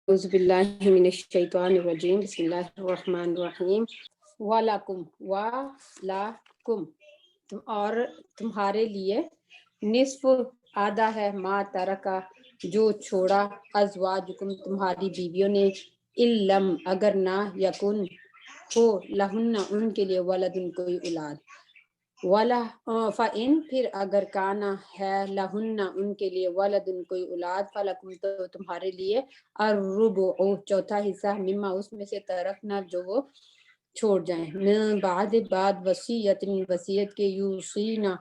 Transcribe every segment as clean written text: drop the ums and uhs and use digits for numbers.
اعوذ باللہ من الشیطان الرجیم بسم اللہ الرحمن الرحیم وَلَکُمْ وَلَکُمْ اور تمہارے لیے نصف آدھا ہے ما ترکا جو چھوڑا ازواجکم تمہاری بیویوں نے علم اگر نہ یکن ہو لہن ان کے لیے ولدن کوئی اولاد فَإِن پھر اگر کانا ہے لہن ان کے لیے ولدن کوئی اولاد فلکم تو تمہارے لیے الربع چوتھا حصہ مما اس میں سے ترکنا جو وہ چھوڑ جائیں من بعد وصیت وصیت کے یوصینا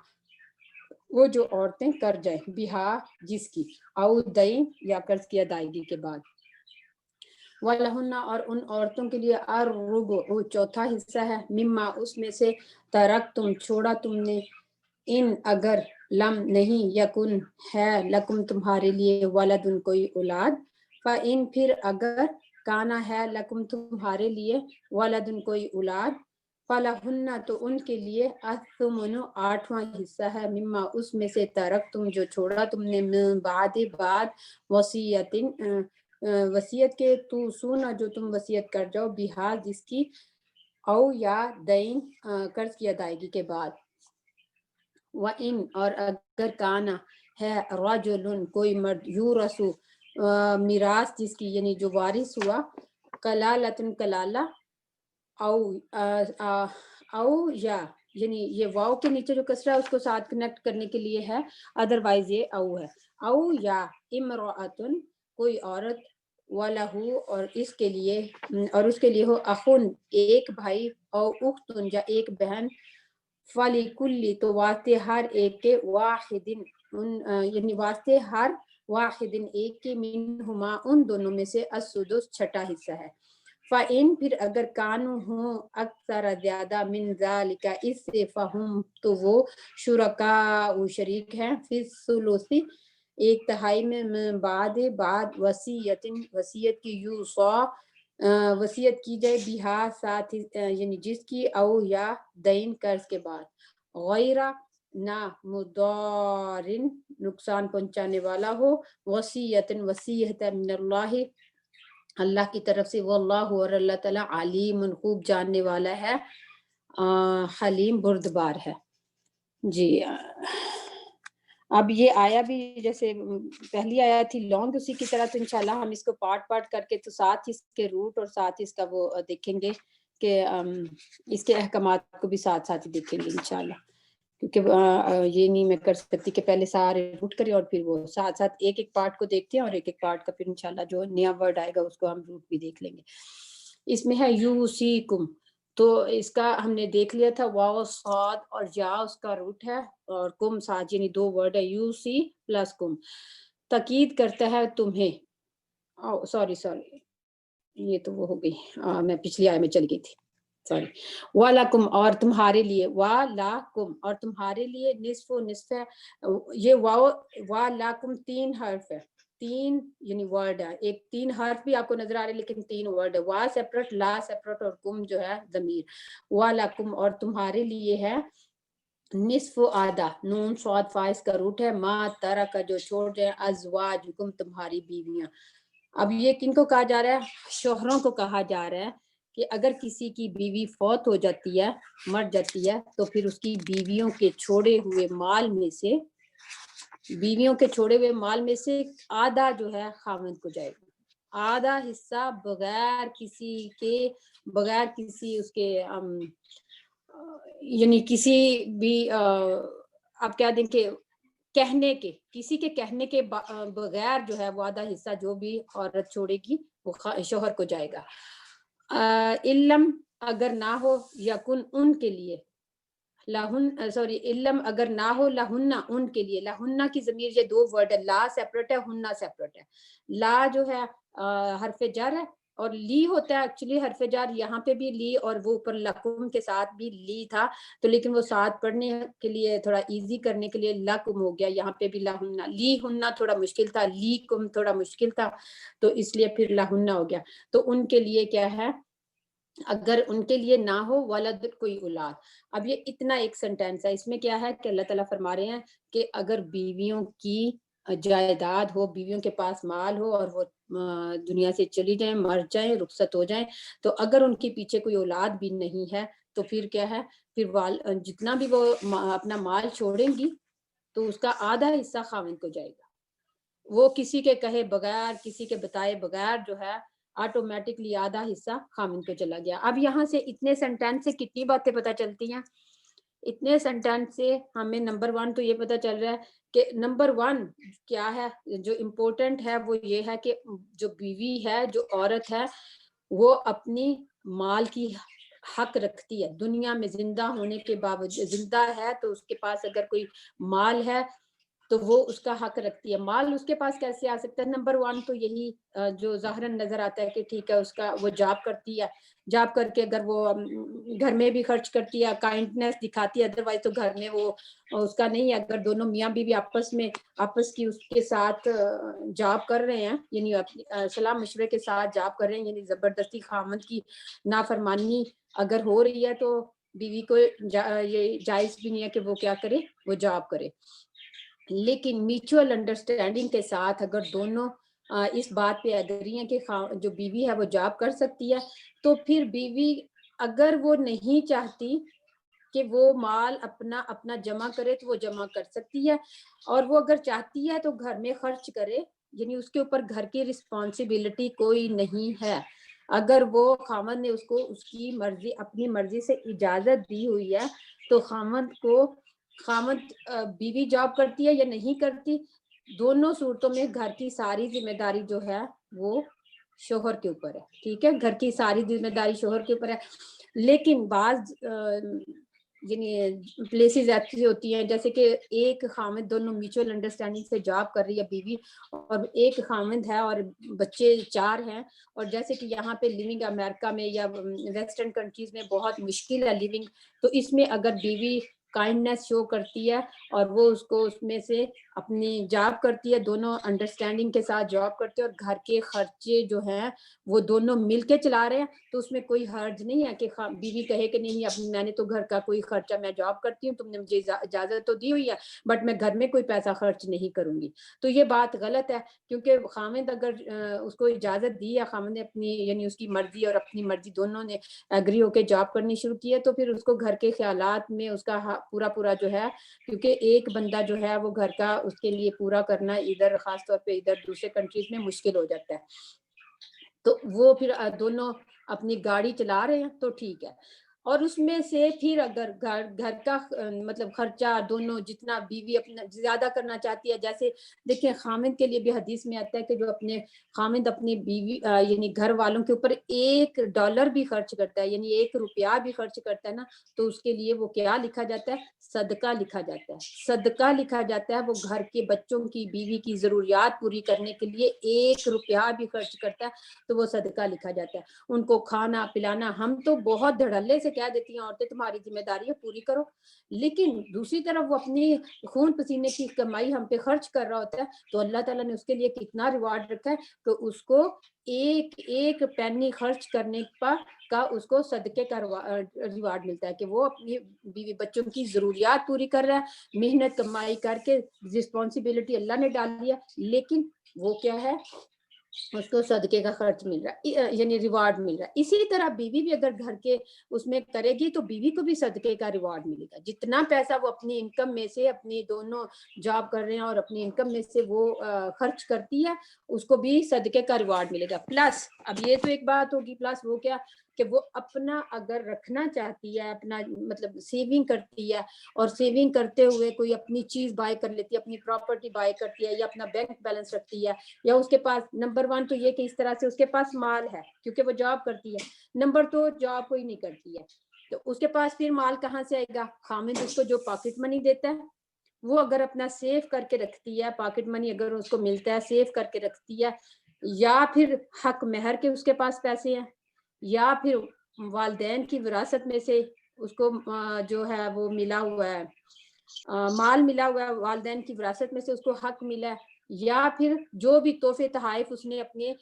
وہ جو عورتیں کر جائیں بہا جس کی او دین یا قرض کی ادائیگی کے بعد وَلَهُنَّ اور ان عورتوں کے لیے الربع چوتھا حصہ ہے مما اس میں سے ترک تم چھوڑا تم نے ان اگر لم نہیں یکن ہے لکم تمہارے لیے ولدن کوئی اولاد فَإِن پھر اگر کانا ہے لکم تمہارے لیے ولدن کوئی اولاد فَلَهُنَّ تو ان کے لیے الثمن آٹھواں حصہ ہے مما اس میں سے ترک تم جو چھوڑا تم نے من بعد وصیت کے تو سونا جو تم وصیت کر جاؤ بہا جس کی او یا دین قرض کی ادائیگی کے بعد وَإِن اور اگر کانا ہے رجل کوئی مرد یورثو میراث جس کی یعنی جو وارث ہوا کلالتن کلالہ او یا یعنی یہ واو کے نیچے جو کسرہ ہے اس کو ساتھ کنیکٹ کرنے کے لیے ہے ادروائز یہ او ہے او یا امرأتن کوئی عورت وَلَهُ اور اس کے لیے ہو اخن ایک بھائی او اختن یا ایک بہن فَلِكُلِّ تو واسطے ہر ایک کے واحدن یعنی واسطے ہر واحدن ایک کے منہما ان دونوں میں سے السدس چھٹا حصہ ہے فَإِن پھر اگر کانو ہوں اکثر زیادہ من ذالک اس سے فہم تو وہ شرکاء شریک ہیں فی الثلث ایک تہائی میں بعد وصیت کی یوصا وصیت کی جائے بہا ساتھ یعنی جس کی او یا دین قرض کے بعد غیرہ نہ مضارن نقصان پہنچانے والا ہو وصیت من اللہ اللہ کی طرف سے واللہ اور اللہ تعالیٰ علیم خوب جاننے والا ہے حلیم بردبار ہے جی اب یہ آیا بھی جیسے پہلی آیا تھی لانگ اسی کی طرح تو انشاءاللہ ہم اس کو پارٹ کر کے تو ساتھ اس کے روٹ اور ساتھ اس کا وہ دیکھیں گے کہ اس کے احکامات کو بھی ساتھ ہی دیکھیں گے انشاءاللہ کیونکہ یہ نہیں میں کر سکتی کہ پہلے سارے روٹ کریں اور پھر وہ ساتھ ایک پارٹ کو دیکھتے ہیں اور ایک پارٹ کا پھر انشاءاللہ جو نیا ورڈ آئے گا اس کو ہم روٹ بھی دیکھ لیں گے اس میں ہے یوسیکم تو اس کا ہم نے دیکھ لیا تھا واو صاد اور یا اس کا روٹ ہے اور کم ساتھ یعنی دو ورڈ ہے یو سی پلس کم تاکید کرتا ہے تمہیں سوری یہ تو وہ ہو گئی میں پچھلی آئے میں چل گئی تھی سوری وَلَکُمْ اور تمہارے لیے وَلَکُمْ اور تمہارے لیے نصف ہے یہ وَلَکُمْ تین حرف ہے تین یعنی ورڈ ہے ایک تین حرف بھی آپ کو نظر آ رہے لیکن تین ورڈ ہے وا سیپریٹ لا سیپریٹ اور کم جو ہے ضمیر وَلَکُمْ اور تمہارے لیے ہے نصف آدھا نون صاد فائز کا روٹ ہے ما ترک کا جو چھوڑ جائے ازواجکم تمہاری بیویاں اب یہ کن کو کہا جا رہا ہے شوہروں کو کہا جا رہا ہے کہ اگر کسی کی بیوی فوت ہو جاتی ہے مر جاتی ہے تو پھر اس کی بیویوں کے چھوڑے ہوئے مال میں سے آدھا جو ہے خاوند کو جائے گا آدھا حصہ بغیر کسی اس کے یعنی کسی بھی آپ کیا دیں کہ کسی کے کہنے کے بغیر جو ہے وہ آدھا حصہ جو بھی عورت چھوڑے گی وہ شوہر کو جائے گا علم اگر نہ ہو یکن ان کے لیے علم اگر نہ ہو لہن ان کے لیے لہن کی ضمیر یہ دو ورڈ ہے لا سیپریٹ ہے ہننا سیپریٹ ہے لا جو ہے حرف جر ہے اور لی ہوتا ہے ایکچولی حرف جر یہاں پہ بھی لی اور وہ اوپر لکم کے ساتھ بھی لی تھا تو لیکن وہ ساتھ پڑھنے کے لیے تھوڑا ایزی کرنے کے لیے لکم ہو گیا یہاں پہ بھی لہنہ لی ہننا تھوڑا مشکل تھا لی کم تھوڑا مشکل تھا تو اس لیے پھر لہنہ ہو گیا تو ان کے لیے کیا ہے اگر ان کے لیے نہ ہو ولد کوئی اولاد اب یہ اتنا ایک سینٹینس ہے اس میں کیا ہے کہ اللہ تعالیٰ فرما رہے ہیں کہ اگر بیویوں کی جائیداد ہو, بیویوں کے پاس مال ہو اور وہ دنیا سے چلی جائیں, مر جائیں, رخصت ہو جائیں, تو اگر ان کے پیچھے کوئی اولاد بھی نہیں ہے تو پھر کیا ہے, پھر جتنا بھی وہ اپنا مال چھوڑیں گی تو اس کا آدھا حصہ خاوند کو جائے گا. وہ کسی کے کہے بغیر, کسی کے بتائے بغیر جو ہے آٹومیٹکلی آدھا حصہ خاوند کو چلا گیا. اب یہاں سے اتنے سینٹینس سے کتنی باتیں پتہ چلتی ہیں؟ اتنے سینٹینس سے ہمیں نمبر 1 تو یہ پتہ چل رہا ہے کہ نمبر 1 کیا ہے جو امپورٹنٹ ہے, وہ یہ ہے کہ جو بیوی ہے, جو عورت ہے, وہ اپنی مال کی حق رکھتی ہے. دنیا میں زندہ ہونے کے باوجود, زندہ ہے تو اس کے پاس اگر کوئی مال ہے تو وہ اس کا حق رکھتی ہے. مال اس کے پاس کیسے آ سکتا ہے؟ نمبر 1 تو یہی جو ظاہراً نظر آتا ہے کہ ٹھیک ہے اس کا وہ جاب کرتی ہے, جاب کر کے اگر وہ گھر میں بھی خرچ کرتی ہے, کائنڈنیس دکھاتی ہے, ادروائز تو گھر میں وہ اس کا نہیں ہے. اگر دونوں میاں بیوی آپس کی اس کے ساتھ جاب کر رہے ہیں, یعنی صلاح مشورے کے ساتھ جاب کر رہے ہیں, یعنی زبردستی خامد کی نافرمانی اگر ہو رہی ہے تو بیوی کو یہ جائز بھی نہیں ہے کہ وہ کیا کرے, وہ جاب کرے. لیکن میوچول انڈرسٹینڈنگ کے ساتھ اگر دونوں اس بات پہ ایگری ہیں کہ جو بیوی ہے وہ جاب کر سکتی ہے, تو پھر بیوی اگر وہ نہیں چاہتی کہ وہ مال اپنا جمع کرے تو وہ جمع کر سکتی ہے, اور وہ اگر چاہتی ہے تو گھر میں خرچ کرے, یعنی اس کے اوپر گھر کی رسپانسبلٹی کوئی نہیں ہے. اگر وہ خامد نے اس کو اس کی مرضی, اپنی مرضی سے اجازت دی ہوئی ہے تو خامد بیوی جاب کرتی ہے یا نہیں کرتی, دونوں صورتوں میں گھر کی ساری ذمہ داری جو ہے وہ شوہر کے اوپر ہے. ٹھیک ہے, گھر کی ساری ذمہ داری شوہر کے اوپر ہے. لیکن بعض یعنی پلیسز ایسی ہوتی ہیں جیسے کہ ایک خامد, دونوں میوچل انڈرسٹینڈنگ سے جاب کر رہی ہے بیوی, اور ایک خامد ہے اور بچے 4 ہیں, اور جیسے کہ یہاں پہ لیونگ امریکہ میں یا ویسٹرن کنٹریز میں بہت مشکل ہے لیونگ, تو اس میں اگر بیوی کائنڈنیس شو کرتی ہے اور وہ اس کو اس میں سے اپنی جاب کرتی ہے, دونوں انڈرسٹینڈنگ کے ساتھ جاب کرتے ہیں اور گھر کے خرچے جو ہیں وہ دونوں مل کے چلا رہے ہیں, تو اس میں کوئی حرج نہیں ہے کہ بیوی کہے کہ نہیں اب میں نے تو گھر کا کوئی خرچہ, میں جاب کرتی ہوں, تم نے مجھے اجازت تو دی ہوئی ہے بٹ میں گھر میں کوئی پیسہ خرچ نہیں کروں گی. تو یہ بات غلط ہے, کیونکہ خامد اگر اس کو اجازت دی ہے, خامد نے اپنی یعنی اس کی مرضی اور اپنی مرضی دونوں نے ایگری ہو کے جاب کرنی شروع کی ہے, تو پھر اس کو گھر کے خیالات میں اس کا پورا جو ہے, کیونکہ ایک بندہ جو ہے وہ گھر کا اس کے لیے پورا کرنا ادھر خاص طور پہ ادھر دوسرے کنٹریز میں مشکل ہو جاتا ہے. تو وہ پھر دونوں اپنی گاڑی چلا رہے ہیں تو ٹھیک ہے. اور اس میں سے پھر اگر گھر کا مطلب خرچہ دونوں جتنا بیوی اپنا زیادہ کرنا چاہتی ہے, جیسے دیکھیں خامد کے لیے بھی حدیث میں آتا ہے کہ جو خامد اپنی بیوی یعنی گھر والوں کے اوپر $1 بھی خرچ کرتا ہے, یعنی $1 بھی خرچ کرتا ہے نا, تو اس کے لیے وہ کیا لکھا جاتا ہے؟ صدقہ لکھا جاتا ہے. صدقہ لکھا جاتا ہے. وہ گھر کے بچوں کی, بیوی کی ضروریات پوری کرنے کے لیے $1 بھی خرچ کرتا ہے تو وہ صدقہ لکھا جاتا ہے. ان کو کھانا پلانا, ہم تو بہت دھڑلے سے کہہ دیتی ہیں عورتیں تمہاری ذمہ داری ہے پوری کرو, لیکن دوسری طرف وہ اپنی خون پسینے کی کمائی ہم پہ خرچ کر رہا ہوتا ہے, تو اللہ تعالیٰ نے اس کے لیے کتنا ریوارڈ رکھا ہے کہ اس کو ایک پینی خرچ کرنے کا اس کو صدقے کا ریوارڈ ملتا ہے, کہ وہ اپنی بیوی بچوں کی ضروریات پوری کر رہا ہے, محنت کمائی کر کے, رسپانسبلٹی اللہ نے ڈال دیا, لیکن وہ کیا ہے, اس کو صدقے کا خرچ مل رہا ہے, یعنی ریوارڈ مل رہا ہے. اسی طرح بیوی بھی اگر گھر کے اس میں کرے گی تو بیوی کو بھی صدقے کا ریوارڈ ملے گا. جتنا پیسہ وہ اپنی انکم میں سے, اپنی دونوں جاب کر رہے ہیں اور اپنی انکم میں سے وہ خرچ کرتی ہے, اس کو بھی صدقے کا ریوارڈ ملے گا. پلس اب یہ تو ایک بات ہوگی, پلس وہ کیا کہ وہ اپنا اگر رکھنا چاہتی ہے, اپنا مطلب سیونگ کرتی ہے, اور سیونگ کرتے ہوئے کوئی اپنی چیز بائی کر لیتی ہے, اپنی پراپرٹی بائی کرتی ہے, یا اپنا بینک بیلنس رکھتی ہے, یا اس کے پاس نمبر 1 تو یہ کہ اس طرح سے اس کے پاس مال ہے کیونکہ وہ جاب کرتی ہے, نمبر 2 جاب کوئی نہیں کرتی ہے, تو اس کے پاس پھر مال کہاں سے آئے گا؟ خامد اس کو جو پاکٹ منی دیتا ہے وہ اگر اپنا سیو کر کے رکھتی ہے, پاکٹ منی اگر اس کو ملتا ہے سیو کر کے رکھتی ہے, یا پھر حق مہر کے اس کے پاس پیسے ہیں, یا پھر والدین کی وراثت میں سے اس کو جو ہے وہ ملا ہوا ہے, مال ملا ہوا ہے, والدین کی وراثت میں سے اس کو حق ملا ہے, یا پھر جو بھی تحفے تحائف اس نے اپنے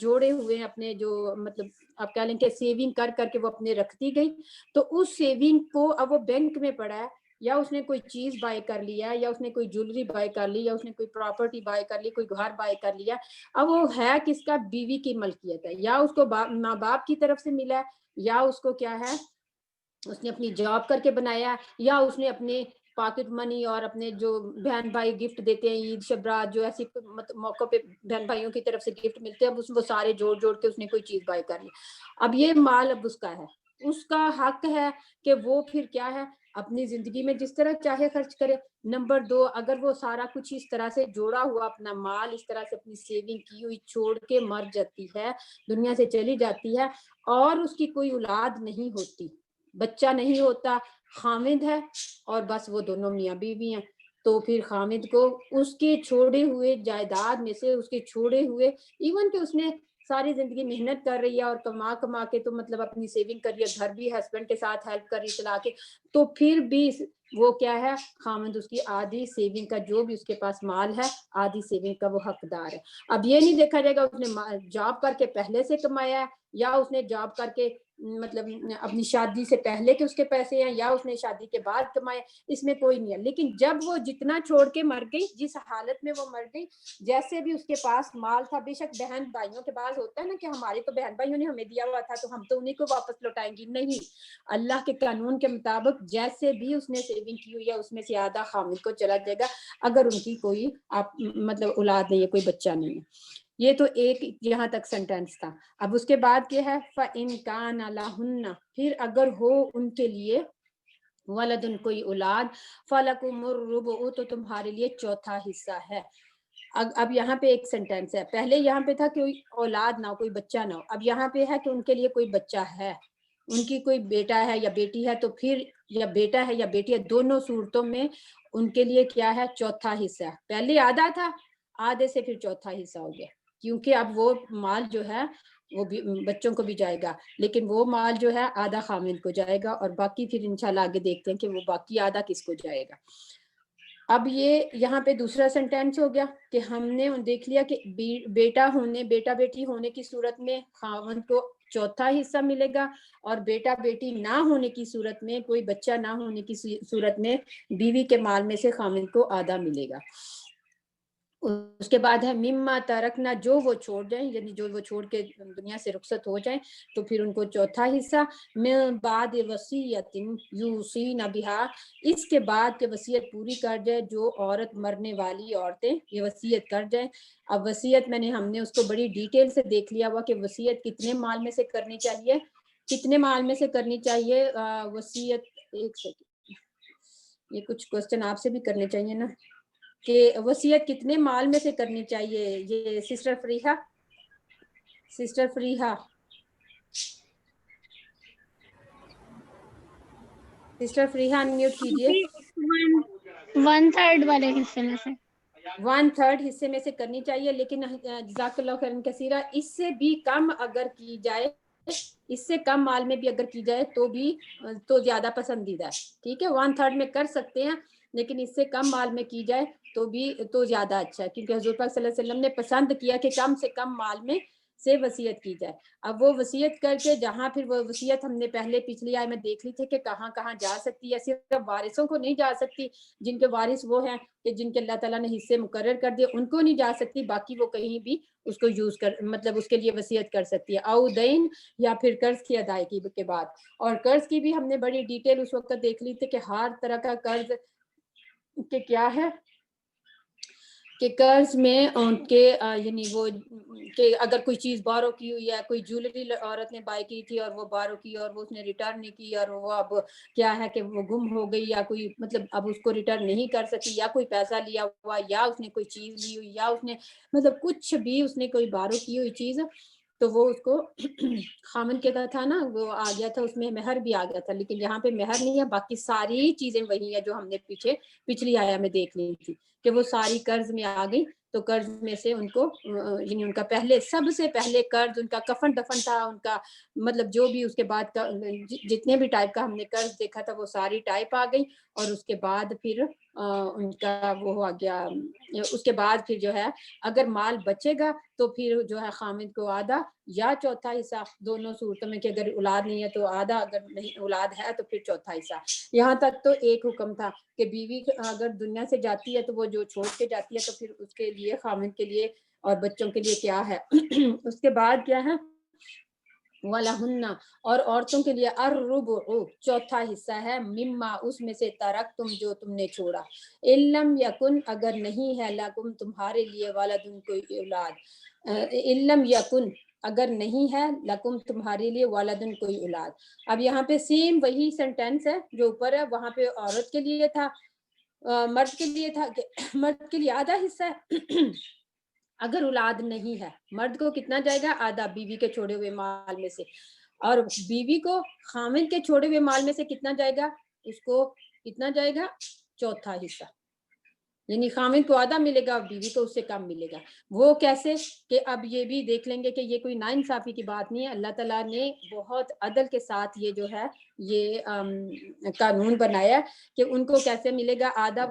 جوڑے ہوئے اپنے جو مطلب آپ کہہ لیں کہ سیونگ کر کے وہ اپنے رکھتی گئی, تو اس سیونگ کو اب وہ بینک میں پڑا ہے, یا اس نے کوئی چیز بائی کر لیا, یا اس نے کوئی جولری بائی کر لی, یا اس نے کوئی پراپرٹی بائی کر لی, کوئی گھر بائی کر لیا, اب وہ ہے کس کا؟ بیوی کی ملکیت ہے, یا اس کو ماں باپ کی طرف سے ملا ہے, یا اس کو کیا ہے اس نے اپنی جاب کر کے بنایا, یا اس نے اپنے پاکٹ منی اور اپنے جو بہن بھائی گفٹ دیتے ہیں عید شبرات جو ایسی موقع پہ بہن بھائیوں کی طرف سے گفٹ ملتے ہیں, اب وہ سارے جوڑ جوڑ کے اس نے کوئی چیز بائی کر لی. اب یہ مال اب اس کا ہے, اس کا حق ہے کہ وہ پھر کیا ہے اپنی زندگی میں جس طرح چاہے خرچ کرے. نمبر 2, اگر وہ سارا کچھ اس طرح سے جوڑا ہوا اپنا مال اس طرح سے اپنی سیونگ کی ہوئی چھوڑ کے مر جاتی ہے, دنیا سے چلی جاتی ہے, اور اس کی کوئی اولاد نہیں ہوتی, بچہ نہیں ہوتا, خامد ہے اور بس وہ دونوں میاں بیوی ہیں, تو پھر خامد کو اس کے چھوڑے ہوئے جائیداد میں سے, اس کے چھوڑے ہوئے, ایون کہ اس نے ساری زندگی محنت کر رہی ہے اور کما کے تو مطلب اپنی سیونگ کر رہی ہے, گھر بھی ہسبینڈ کے ساتھ ہیلپ کر رہی چلا کے, تو پھر بھی وہ کیا ہے خامد اس کی آدھی سیونگ کا جو بھی اس کے پاس مال ہے آدھی سیونگ کا وہ حقدار ہے. اب یہ نہیں دیکھا جائے گا اس نے جاب کر کے پہلے سے کمایا ہے, یا اس نے جاب کر کے مطلب اپنی شادی سے پہلے کے اس کے پیسے ہیں, یا اس نے شادی کے بعد کمائے, اس میں کوئی نہیں ہے. لیکن جب وہ جتنا چھوڑ کے مر گئی, جس حالت میں وہ مر گئی, جیسے بھی اس کے پاس مال تھا, بے شک بہن بھائیوں کے پاس ہوتا ہے نا کہ ہمارے تو بہن بھائیوں نے ہمیں دیا ہوا تھا تو ہم تو انہیں کو واپس لوٹائیں گی, نہیں, اللہ کے قانون کے مطابق جیسے بھی اس نے سیونگ کی ہوئی ہے اس میں سے آدھا خامد کو چلا جائے گا, اگر ان کی کوئی مطلب اولاد نہیں ہے, کوئی بچہ نہیں ہے. یہ تو ایک یہاں تک سینٹینس تھا. اب اس کے بعد کیا ہے فَإِن كَانَ لَهُنَّ, پھر اگر ہو ان کے لیے ولدن کوئی اولاد, فَلَكُمُ الرُّبُعُ, تو تمہارے لیے چوتھا حصہ ہے. اب یہاں پہ ایک سینٹینس ہے, پہلے یہاں پہ تھا کہ کوئی اولاد نہ ہو, کوئی بچہ نہ ہو, اب یہاں پہ ہے کہ ان کے لیے کوئی بچہ ہے, ان کی کوئی بیٹا ہے یا بیٹی ہے, تو پھر یا بیٹا ہے یا بیٹی ہے, دونوں صورتوں میں ان کے لیے کیا ہے چوتھا حصہ. پہلے آدھا تھا, آدھے سے پھر چوتھا حصہ ہو گیا, کیونکہ اب وہ مال جو ہے وہ بھی بچوں کو بھی جائے گا, لیکن وہ مال جو ہے آدھا خامد کو جائے گا, اور باقی پھر انشاءاللہ آگے دیکھتے ہیں کہ وہ باقی آدھا کس کو جائے گا. اب یہ یہاں پہ دوسرا سینٹینس ہو گیا کہ ہم نے دیکھ لیا کہ بیٹا بیٹی ہونے کی صورت میں خاوند کو چوتھا حصہ ملے گا, اور بیٹا بیٹی نہ ہونے کی صورت میں, کوئی بچہ نہ ہونے کی صورت میں بیوی کے مال میں سے خاوند کو آدھا ملے گا. اس کے بعد ہے مما ترکنا, جو وہ چھوڑ جائیں, یعنی جو وہ چھوڑ کے دنیا سے رخصت ہو جائیں, تو پھر ان کو چوتھا حصہ. من بعد وصیت یوصین بہا, اس کے بعد کہ وصیت پوری کر جائے جو عورت مرنے والی عورتیں یہ وصیت کر جائیں. اب وصیت ہم نے اس کو بڑی ڈیٹیل سے دیکھ لیا ہوا کہ وصیت کتنے مال میں سے کرنی چاہیے, کتنے مال میں سے کرنی چاہیے وصیت. ایک سیکنڈ, یہ کچھ کوسچن آپ سے بھی کرنے چاہیے نا, کہ وصیت کتنے مال میں سے کرنی چاہیے. یہ سسٹر فریحہ انمیوٹ کیجئے. 1/3 والے حصے میں سے 1/3 حصے میں سے کرنی چاہیے, لیکن جزاک اللہ خیرا کثیرا, اس سے بھی کم اگر کی جائے, اس سے کم مال میں بھی اگر کی جائے تو بھی تو زیادہ پسندیدہ ہے. ٹھیک ہے, 1/3 میں کر سکتے ہیں, لیکن اس سے کم مال میں کی جائے تو بھی تو زیادہ اچھا ہے, کیونکہ حضور پاک صلی اللہ علیہ وسلم نے پسند کیا کہ کم سے کم مال میں سے وصیت کی جائے. اب وہ وصیت کر کے جہاں پھر وہ وصیت ہم نے پہلے پچھلی آئے میں دیکھ لی تھی کہ کہاں کہاں جا سکتی ہے, صرف وارثوں کو نہیں جا سکتی, جن کے وارث وہ ہیں کہ جن کے اللہ تعالیٰ نے حصے مقرر کر دیے ان کو نہیں جا سکتی, باقی وہ کہیں بھی اس کو یوز کر مطلب اس کے لیے وصیت کر سکتی ہے. او دین, یا پھر قرض کی ادائیگی کے بعد, اور قرض کی بھی ہم نے بڑی ڈیٹیل اس وقت دیکھ لی تھی کہ ہر طرح کا قرض کہ کیا ہے کہ قرض میں ان کے یعنی وہ کہ اگر کوئی چیز بارو کی ہوئی ہے, کوئی جولری عورت نے بائی کی تھی اور وہ بارو کی اور وہ اس نے ریٹرن نہیں کی, اور وہ اب کیا ہے کہ وہ گم ہو گئی, یا کوئی مطلب اب اس کو ریٹرن نہیں کر سکی, یا کوئی پیسہ لیا ہوا, یا اس نے کوئی چیز لی ہوئی, یا اس نے مطلب کچھ بھی اس نے کوئی بارو کی ہوئی چیز, تو وہ اس کو خامن کے تھا نا, وہ آ گیا تھا, اس میں مہر بھی آ گیا تھا, لیکن یہاں پہ مہر نہیں ہے, باقی ساری چیزیں وہی ہیں جو ہم نے پچھلی آیا میں دیکھ لی تھی کہ وہ ساری قرض میں آ گئی. تو قرض میں سے ان کو یعنی ان کا پہلے سب سے پہلے قرض ان کا کفن دفن تھا, ان کا مطلب جو بھی اس کے بعد کا جتنے بھی ٹائپ کا ہم نے قرض دیکھا تھا وہ ساری ٹائپ آ گئی, اور اس کے بعد پھر ان کا وہ ہو گیا۔ اس کے بعد پھر جو ہے اگر مال بچے گا تو پھر جو ہے خامد کو آدھا یا چوتھا حصہ، دونوں صورتوں میں کہ اگر اولاد نہیں ہے تو آدھا، اگر نہیں اولاد ہے تو پھر چوتھا حصہ۔ یہاں تک تو ایک حکم تھا کہ بیوی اگر دنیا سے جاتی ہے تو وہ جو چھوڑ کے جاتی ہے تو پھر اس کے لیے خامد کے لیے اور بچوں کے لیے کیا ہے۔ اس کے بعد کیا ہے، وَلَهُنَّ، اور عورتوں کے لیے الربع، چوتھا حصہ ہے، مما، اس میں سے ترک تم، جو تم نے چھوڑا، علم یکن، اگر نہیں ہے، لکم، تمہارے لیے، ولدن، کوئی اولاد، علم یکن، اگر نہیں ہے، لکم، تمہارے لیے، ولدن، کوئی اولاد۔ اب یہاں پہ سیم وہی سینٹینس ہے جو اوپر ہے، وہاں پہ عورت کے لیے تھا، مرد کے لیے تھا کہ مرد کے لیے آدھا حصہ ہے اگر اولاد نہیں ہے، مرد کو کتنا جائے گا، آدھا بیوی کے چھوڑے ہوئے مال میں سے، اور بیوی کو خامن کے چھوڑے ہوئے مال میں سے کتنا جائے گا، اس کو کتنا جائے گا، چوتھا حصہ، یعنی خامن کو آدھا ملے گا اور بیوی کو اس سے کم ملے گا۔ وہ کیسے کہ اب یہ بھی دیکھ لیں گے کہ یہ کوئی ناانصافی کی بات نہیں ہے، اللہ تعالیٰ نے بہت عدل کے ساتھ یہ جو ہے یہ قانون بنایا کہ ان کو کیسے ملے گا آدھا،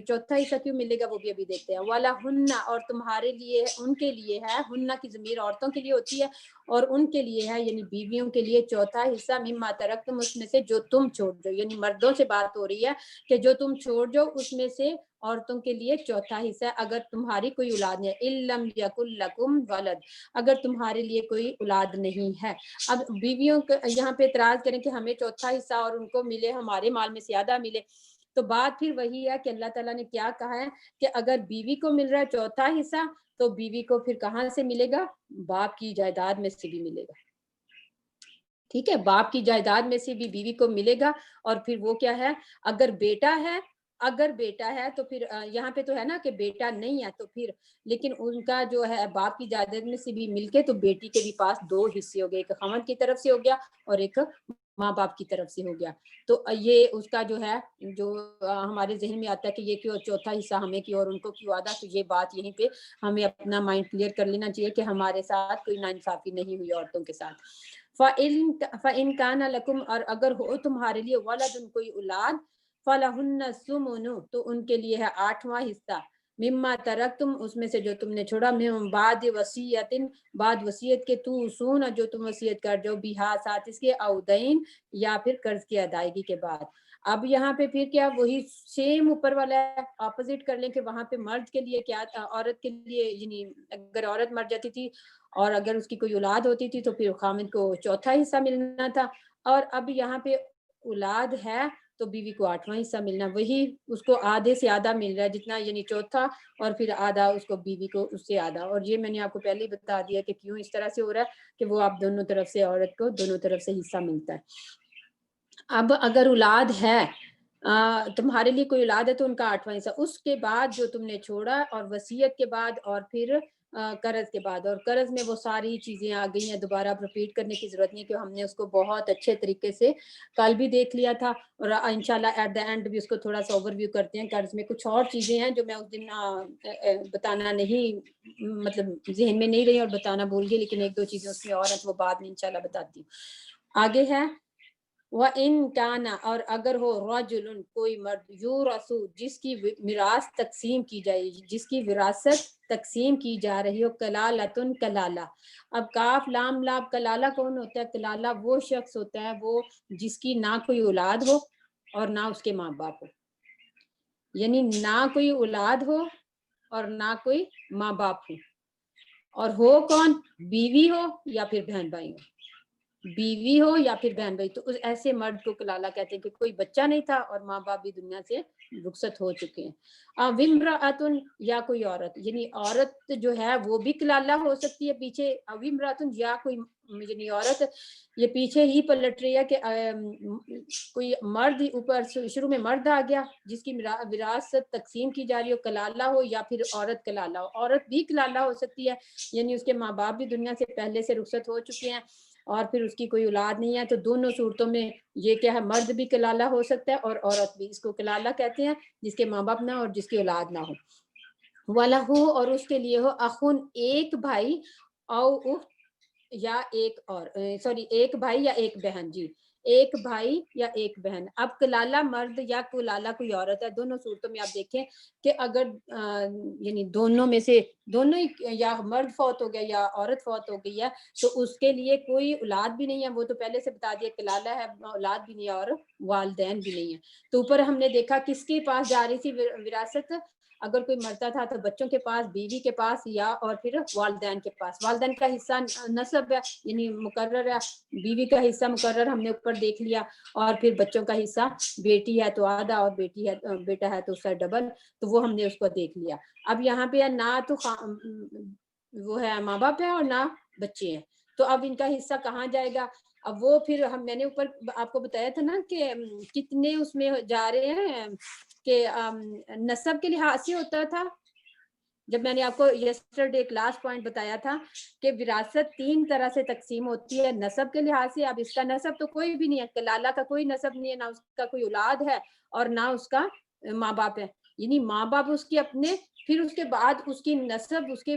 چوتھا حصہ کیوں ملے گا وہ بھی ابھی دیکھتے ہیں۔ وَلَهُنَّ، اور تمہارے لیے، ان کے لیے ہے، ہنہ کی ضمیر عورتوں کے لیے ہوتی ہے اور ان کے لیے ہے یعنی بیویوں کے لیے، چوتھا حصہ، مما ترکتم، اس میں سے جو تم چھوڑ دو، یعنی مردوں سے بات ہو رہی ہے کہ جو تم چھوڑ دو اس میں سے عورتوں کے لیے چوتھا حصہ ہے اگر تمہاری کوئی اولاد نہیں ہے، اِلَّمْ يَكُنْ لَكُمْ وَلَدٌ، اگر تمہارے لیے کوئی اولاد نہیں ہے۔ اب بیویوں کو یہاں پہ اعتراض کریں کہ ہمیں چوتھا حصہ اور ان کو ملے، ہمارے مال میں زیادہ ملے، تو بات پھر وہی ہے کہ اللہ تعالیٰ نے کیا کہا ہے کہ اگر بیوی کو مل رہا ہے چوتھا حصہ تو بیوی کو پھر کہاں سے ملے گا، باپ کی جائیداد میں سے بھی ملے گا، ٹھیک ہے، باپ کی جائیداد میں سے بھی بیوی کو ملے گا۔ اور پھر وہ کیا ہے، اگر بیٹا ہے، اگر بیٹا ہے تو پھر یہاں پہ تو ہے نا کہ بیٹا نہیں ہے تو پھر، لیکن ان کا جو ہے باپ کی جائیداد میں سے بھی مل کے تو بیٹی کے بھی پاس دو حصے ہو گئے، ایک خاوند کی طرف سے ہو گیا اور ایک ماں باپ کی طرف سے ہو گیا۔ تو یہ اس کا جو ہے جو ہمارے ذہن میں آتا ہے کہ یہ کیوں چوتھا حصہ ہمیں کیوں اور ان کو کیوں آدھا، تو یہ بات یہیں پہ ہمیں اپنا مائنڈ کلیئر کر لینا چاہیے کہ ہمارے ساتھ کوئی ناانصافی نہیں ہوئی عورتوں کے ساتھ۔ فَإِن كَانَ لَكُمْ، اور اگر ہو تمہارے لیے، وَلَدٌ، کوئی اولاد، فَلَهُنَّ الثُّمُنُ، تو ان کے لیے ہے آٹھواں حصہ، مما ترکتم، اس میں سے جو تم نے چھوڑا، من بعد وصیت، بعد وصیت کے، توصون، جو تم وصیت کر جو، بہا، ساتھ اس کے، او دین، یا پھر قرض کی ادائیگی کے بعد۔ اب یہاں پہ پھر کیا، وہی سیم اوپر والا ہے، اپوزٹ کر لیں کہ وہاں پہ مرد کے لیے کیا تھا، عورت کے لیے، یعنی اگر عورت مر جاتی تھی اور اگر اس کی کوئی اولاد ہوتی تھی تو پھر خامد کو چوتھا حصہ ملنا تھا، اور اب یہاں پہ اولاد ہے تو بیوی کو آٹھواں حصہ ملنا، وہی اس کو آدھے سے آدھا مل رہا ہے جتنا، یعنی چوتھا اور پھر آدھا اس کو بیوی کو اس سے آدھا۔ اور یہ میں نے آپ کو پہلے ہی بتا دیا کہ کیوں اس طرح سے ہو رہا ہے کہ وہ آپ دونوں طرف سے، عورت کو دونوں طرف سے حصہ ملتا ہے۔ اب اگر اولاد ہے، تمہارے لیے کوئی اولاد ہے تو ان کا آٹھواں حصہ، اس کے بعد جو تم نے چھوڑا، اور وصیت کے بعد، اور پھر قرض کے بعد، اور قرض میں وہ ساری چیزیں آ گئی ہیں، دوبارہ اب ریپیٹ کرنے کی ضرورت نہیں کہ ہم نے اس کو بہت اچھے طریقے سے کل بھی دیکھ لیا تھا، اور انشاءاللہ ایٹ دا اینڈ بھی اس کو تھوڑا سا اوور ویو کرتے ہیں۔ قرض میں کچھ اور چیزیں ہیں جو میں اس دن بتانا نہیں، مطلب ذہن میں نہیں رہی اور بتانا بھول گئی، لیکن ایک دو چیزیں اس میں اور ہیں تو وہ بعد میں انشاءاللہ بتاتی ہوں۔ آگے ہے، وَإِن كَانَ، اور اگر ہو، رَجُلٌ، کوئی مرد، یورث، جس کی میراث تقسیم کی جائے، جس کی وراثت تقسیم کی جا رہی ہو، کلالۃ، کلالہ۔ اب کاف لام لام، کلالہ کون ہوتا ہے، کلالہ وہ شخص ہوتا ہے وہ جس کی نہ کوئی اولاد ہو اور نہ اس کے ماں باپ ہو، یعنی نہ کوئی اولاد ہو اور نہ کوئی ماں باپ ہو، اور ہو کون، بیوی ہو یا پھر بہن بھائی ہو، بیوی ہو یا پھر بہن بھائی، تو اس ایسے مرد کو کلالہ کہتے ہیں کہ کوئی بچہ نہیں تھا اور ماں باپ بھی دنیا سے رخصت ہو چکے ہیں۔ وامرأۃ، یا کوئی عورت، یعنی عورت جو ہے وہ بھی کلالہ ہو سکتی ہے پیچھے، وامرأۃ، یا کوئی، یعنی عورت یہ پیچھے ہی پلٹ رہی ہے کہ کوئی مرد اوپر شروع میں مرد آ گیا جس کی وراثت تقسیم کی جا رہی ہو، کلالہ ہو یا پھر عورت کلالہ ہو، عورت بھی کلالہ ہو سکتی ہے، یعنی اس کے ماں باپ بھی دنیا سے پہلے سے رخصت ہو چکے ہیں اور پھر اس کی کوئی اولاد نہیں ہے، تو دونوں صورتوں میں یہ کیا ہے، مرد بھی کلالہ ہو سکتا ہے اور عورت بھی، اس کو کلالہ کہتے ہیں جس کے ماں باپ نہ ہو اور جس کی اولاد نہ ہو۔ وَلَهُ، اور اس کے لیے ہو، اخن، ایک بھائی، او اخت، یا ایک اور ایک بھائی یا ایک بہن، جی، ایک بھائی یا ایک بہن. اب کلالہ مرد یا کلالہ کوئی عورت ہے, دونوں صورتوں میں آپ دیکھیں کہ اگر یعنی دونوں میں سے دونوں ہی یا مرد فوت ہو گیا یا عورت فوت ہو گئی ہے تو اس کے لیے کوئی اولاد بھی نہیں ہے, وہ تو پہلے سے بتا دیا کلالہ ہے, اولاد بھی نہیں ہے اور والدین بھی نہیں ہے. تو اوپر ہم نے دیکھا کس کے پاس جا رہی تھی وراثت, اگر کوئی مرتا تھا تو بچوں کے پاس, بیوی کے پاس, یا اور پھر والدین کے پاس. والدین کا حصہ نسب ہے یعنی مقرر ہے, بیوی کا حصہ مقرر ہم نے اوپر دیکھ لیا, اور پھر بچوں کا حصہ بیٹی ہے تو آدھا اور بیٹی ہے بیٹا ہے تو اس کا ڈبل, تو وہ ہم نے اس کو دیکھ لیا. اب یہاں پہ نہ تو وہ ہے ماں باپ ہے اور نہ بچے ہیں, تو اب ان کا حصہ کہاں جائے گا؟ اب وہ پھر میں نے اوپر آپ کو بتایا تھا نا کہ کتنے اس میں جا رہے ہیں کہ نسب کے لحاظ سے ہوتا تھا, جب میں نے آپ کو یسٹرڈے کلاس پوائنٹ بتایا تھا کہ وراثت 3 طرح سے تقسیم ہوتی ہے نسب کے لحاظ سے. اب اس کا نسب تو کوئی بھی نہیں ہے, کلالہ کا کوئی نسب نہیں ہے, نہ اس کا کوئی اولاد ہے اور نہ اس کا ماں باپ ہے, یعنی ماں باپ اس کے اپنے, پھر اس کے بعد اس کی نسب اس کے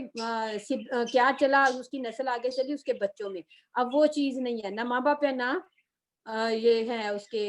کیا چلا, اس کی نسل آگے چلی اس کے بچوں میں. اب وہ چیز نہیں ہے, نہ ماں باپ ہے نہ یہ ہے اس کے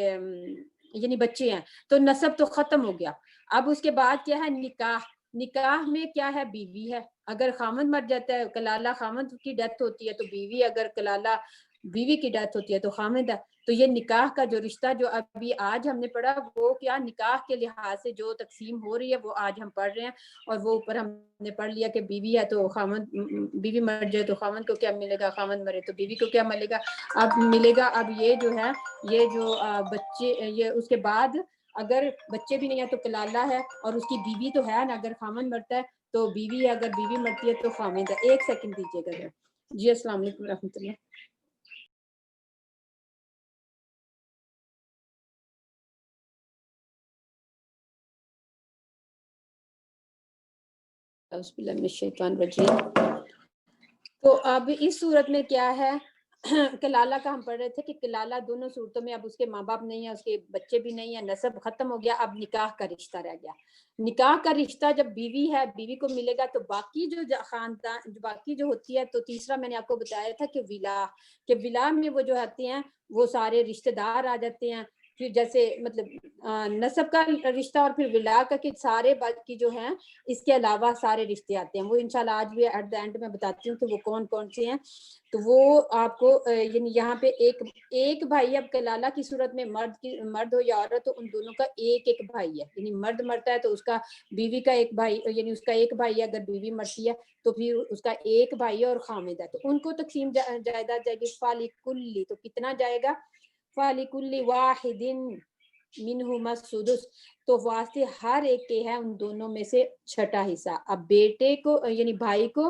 یعنی بچے ہیں, تو نسب تو ختم ہو گیا. اب اس کے بعد کیا ہے نکاح. نکاح میں کیا ہے, بیوی ہے, اگر خامند مر جاتا ہے, کلالہ خامند کی ڈیتھ ہوتی ہے تو بیوی, اگر کلالہ بیوی کی ڈیتھ ہوتی ہے تو خامند ہے. تو یہ نکاح کا جو رشتہ جو ابھی آج ہم نے پڑھا وہ کیا نکاح کے لحاظ سے جو تقسیم ہو رہی ہے وہ آج ہم پڑھ رہے ہیں. اور وہ اوپر ہم نے پڑھ لیا کہ بیوی ہے تو خامند, بیوی مر جائے تو خامند کو کیا ملے گا, خامند مرے تو بیوی کو کیا ملے گا. اب ملے گا, اب یہ جو ہے یہ جو بچے, یہ اس کے بعد اگر بچے بھی نہیں ہے تو کلالہ ہے, اور اس کی بیوی تو ہے نا, اگر خامند مرتا ہے تو بیوی ہے, اگر بیوی مرتی ہے تو خامند ہے. 1 سیکنڈ دیجیے گا جی. السلام علیکم ورحمۃ اللہ. اعوذ باللہ من الشیطان الرجیم. تو اب اس صورت میں کیا ہے, کلالہ کا ہم پڑھ رہے تھے کہ کلالہ دونوں صورتوں میں اب اس کے ماں باپ نہیں ہے, اس کے بچے بھی نہیں ہیں, نسب ختم ہو گیا. اب نکاح کا رشتہ رہ گیا. نکاح کا رشتہ جب بیوی ہے, بیوی کو ملے گا تو باقی جو خاندان باقی جو ہوتی ہے, تو تیسرا میں نے آپ کو بتایا تھا کہ ولا, کہ ولا میں وہ جو آتے ہیں وہ سارے رشتہ دار آ جاتے ہیں. پھر جیسے مطلب نسب کا رشتہ اور پھر ولا کا, کہ سارے باقی جو ہیں اس کے علاوہ سارے رشتے آتے ہیں. وہ انشاءاللہ آج بھی ایٹ دا اینڈ میں بتاتی ہوں کہ وہ کون کون سے ہیں. تو وہ آپ کو یعنی یہاں پہ ایک بھائی, اب کلالہ کی صورت میں مرد ہو یا عورت ہو, ان دونوں کا ایک بھائی ہے. یعنی مرد مرتا ہے تو اس کا بیوی کا ایک بھائی, یعنی اس کا ایک بھائی ہے, اگر بیوی مرتی ہے تو پھر اس کا ایک بھائی ہے اور خامد ہے, تو ان کو تقسیم جائیداد جائے گی فالکلی. تو کتنا جائے گا, فالکلی واحد منہما السدس, تو واسطے ہر ایک کے ہے ان دونوں میں سے چھٹا حصہ. اب بیٹے کو یعنی بھائی کو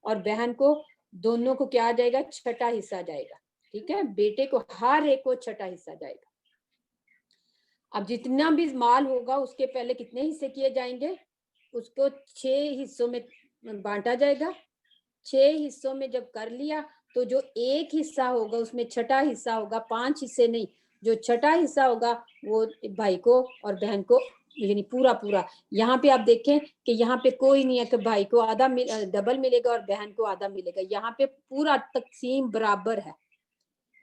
اور بہن کو دونوں کو کیا جائے گا, چھٹا حصہ جائے گا. ٹھیک ہے, بیٹے کو ہر ایک کو چھٹا حصہ جائے گا. اب جتنا بھی مال ہوگا اس کے پہلے کتنے حصے کیے جائیں گے, اس کو 6 حصوں میں بانٹا جائے گا. 6 حصوں میں جب کر لیا تو جو ایک حصہ ہوگا اس میں چھٹا حصہ ہوگا, 5 حصے نہیں, جو چھٹا حصہ ہوگا وہ بھائی کو اور بہن کو یعنی پورا. یہاں پہ آپ دیکھیں کہ یہاں پہ کوئی نہیں ہے کہ بھائی کو آدھا ڈبل ملے گا اور بہن کو آدھا ملے گا. یہاں پہ پورا تقسیم برابر ہے,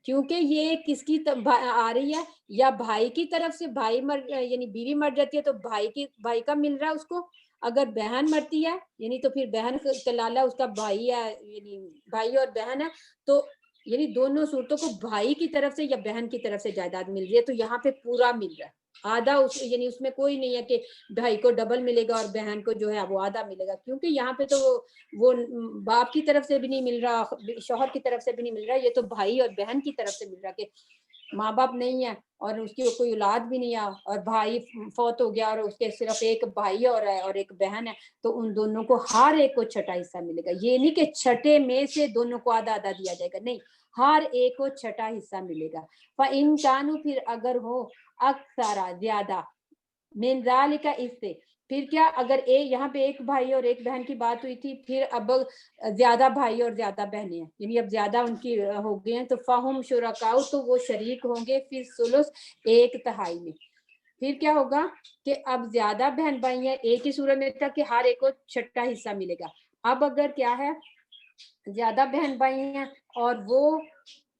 کیونکہ یہ کس کی آ رہی ہے, یا بھائی کی طرف سے, بھائی یعنی بیوی مر جاتی ہے تو بھائی کا مل رہا ہے اس کو. اگر بہن مرتی ہے یعنی تو پھر بہن کلالہ اس کا بھائی ہے, یعنی بھائی اور بہن ہے, تو یعنی دونوں صورتوں کو بھائی کی طرف سے یا بہن کی طرف سے جائیداد مل رہی ہے. تو یہاں پہ پورا مل رہا ہے, آدھا یعنی اس میں کوئی نہیں ہے کہ بھائی کو ڈبل ملے گا اور بہن کو جو ہے وہ آدھا ملے گا, کیونکہ یہاں پہ تو وہ باپ کی طرف سے بھی نہیں مل رہا, شوہر کی طرف سے بھی نہیں مل رہا, یہ تو بھائی اور بہن کی طرف سے مل رہا کہ ماں باپ نہیں ہے اور اس کی کوئی اولاد بھی نہیں ہے, اور بھائی فوت ہو گیا اور اس کے صرف ایک بھائی اور ایک بہن ہے, تو ان دونوں کو ہر ایک کو چھٹا حصہ ملے گا. یہ نہیں کہ چھٹے میں سے دونوں کو آدھا آدھا دیا جائے گا, نہیں, ہر ایک کو چھٹا حصہ ملے گا. فَإِن كَانُوا, پھر اگر ہو اکثر زیادہ, من ذالک, اس سے, پھر کیا, اگر یہاں پہ ایک بھائی اور ایک بہن کی بات ہوئی تھی, پھر اب زیادہ بھائی اور زیادہ بہنیں ہیں, یعنی اب زیادہ ان کی ہو گئے ہیں, تو فَهُمْ شُرَكَاءُ, تو وہ شریک ہوں گے, پھر ثلث, 1/3 میں. پھر کیا ہوگا کہ اب زیادہ بہن بھائی ہیں, ایک ہی صورت میں تھا کہ ہر ایک کو چھٹا حصہ ملے گا. اب اگر کیا ہے, زیادہ بہن بھائی ہیں اور وہ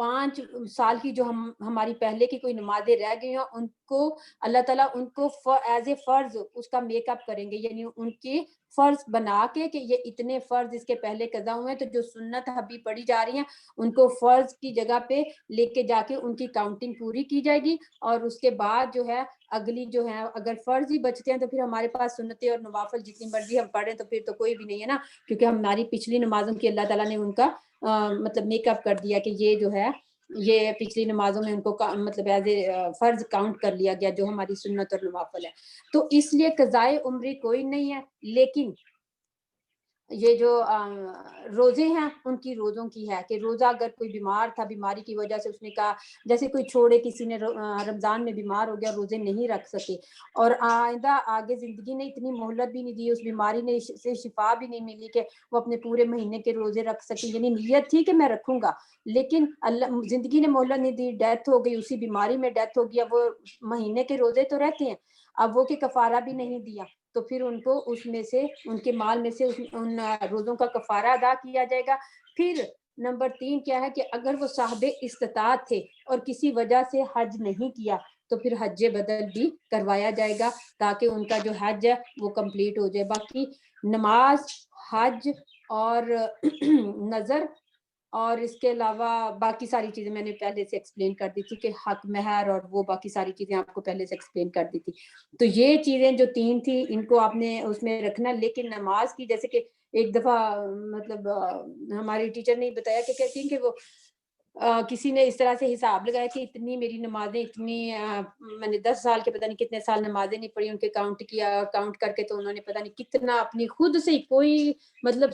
5 سال کی جو ہماری پہلے کی کوئی نمازیں رہ گئی ہیں ان کو اللہ تعالیٰ ان کو ایز اے فرض اس کا میک اپ کریں گے، یعنی ان کی فرض بنا کے کہ یہ اتنے فرض اس کے پہلے قضا ہوئے ہیں، تو جو سنت ابھی پڑھی جا رہی ہیں ان کو فرض کی جگہ پہ لے کے جا کے ان کی کاؤنٹنگ پوری کی جائے گی، اور اس کے بعد جو ہے اگلی جو ہے اگر فرض ہی بچتے ہیں تو پھر ہمارے پاس سنتیں اور نوافل جتنی مرضی ہم پڑھیں تو پھر تو کوئی بھی نہیں ہے نا، کیونکہ ہماری پچھلی نمازوں کی اللہ تعالیٰ نے ان کا مطلب میک اپ کر دیا کہ یہ جو ہے یہ پچھلی نمازوں میں ان کو مطلب ایز اے فرض کاؤنٹ کر لیا گیا جو ہماری سنت اور نوافل ہے. تو اس لیے قضائے عمری کوئی نہیں ہے، لیکن یہ جو روزے ہیں ان کی روزوں کی ہے کہ روزہ اگر کوئی بیمار تھا، بیماری کی وجہ سے اس نے کہا، جیسے کوئی چھوڑے کسی نے رمضان میں بیمار ہو گیا، روزے نہیں رکھ سکے اور آئندہ آگے زندگی نے اتنی مہلت بھی نہیں دی، اس بیماری نے سے شفا بھی نہیں ملی کہ وہ اپنے پورے مہینے کے روزے رکھ سکے، یعنی نیت تھی کہ میں رکھوں گا لیکن اللہ زندگی نے مہلت نہیں دی، ڈیتھ ہو گئی، اسی بیماری میں ڈیتھ ہو گیا، وہ مہینے کے روزے تو رہتے ہیں، اب وہ کہ کفارہ بھی نہیں دیا تو پھر ان کو اس میں سے ان کے مال میں سے ان روزوں کا کفارہ ادا کیا جائے گا. پھر نمبر 3 کیا ہے کہ اگر وہ صاحب استطاعت تھے اور کسی وجہ سے حج نہیں کیا تو پھر حج بدل بھی کروایا جائے گا تاکہ ان کا جو حج ہے وہ کمپلیٹ ہو جائے. باقی نماز، حج اور نظر اور اس کے علاوہ باقی ساری چیزیں میں نے پہلے سے ایکسپلین کر دی تھی کہ حق مہر اور وہ باقی ساری چیزیں آپ کو پہلے سے ایکسپلین کر دی تھی. تو یہ چیزیں جو 3 تھی ان کو آپ نے اس میں رکھنا. لیکن نماز کی جیسے کہ ایک دفعہ مطلب ہماری ٹیچر نے بتایا کہ کہتی ہیں کہ وہ کسی نے اس طرح سے حساب لگایا کہ اتنی میری نمازیں اتنی میں نے 10 سال کے پتہ نہیں کتنے سال نمازیں نہیں پڑھی، ان کے کاؤنٹ کیا، کاؤنٹ کر کے تو انہوں نے پتہ نہیں کتنا اپنی خود سے کوئی مطلب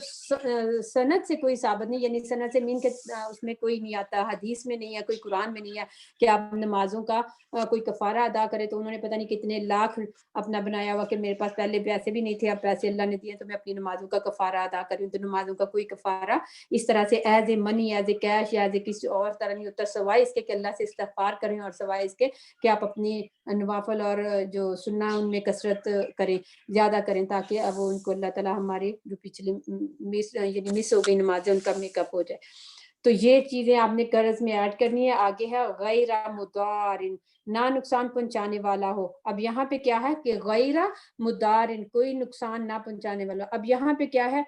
سند سے کوئی ثابت نہیں، یعنی سند سے مین کے اس میں کوئی نہیں آتا، حدیث میں نہیں ہے، کوئی قرآن میں نہیں ہے کہ آپ نمازوں کا کوئی کفارہ ادا کرے. تو انہوں نے پتہ نہیں کتنے لاکھ اپنا بنایا ہوا کہ میرے پاس پہلے پیسے بھی نہیں تھے، اب پیسے اللہ نے دیے تو میں اپنی نمازوں کا کفارہ ادا کر رہی ہوں. تو نمازوں کا کوئی کفارہ اس طرح سے as a money, as a cash یا ایز اے کسی اور طرح نہیں ہوتا، سوائے اس کے کہ اللہ سے استغفار کریں اور سوائے اس کے کہ آپ اپنی نوافل اور جو سننا ان میں کثرت کریں، زیادہ کریں، تاکہ اب ان کو اللہ تعالیٰ ہماری جو پچھلی یعنی مس ہو گئی نمازیں ان کا میک اپ ہو جائے. تو یہ چیزیں آپ نے قرض میں ایڈ کرنی ہے. آگے ہے غیر مضار، نہ نقصان پہنچانے والا ہو. اب یہاں پہ کیا ہے کہ غیر مضار، کوئی نقصان نہ پہنچانے والا. اب یہاں پہ کیا ہے،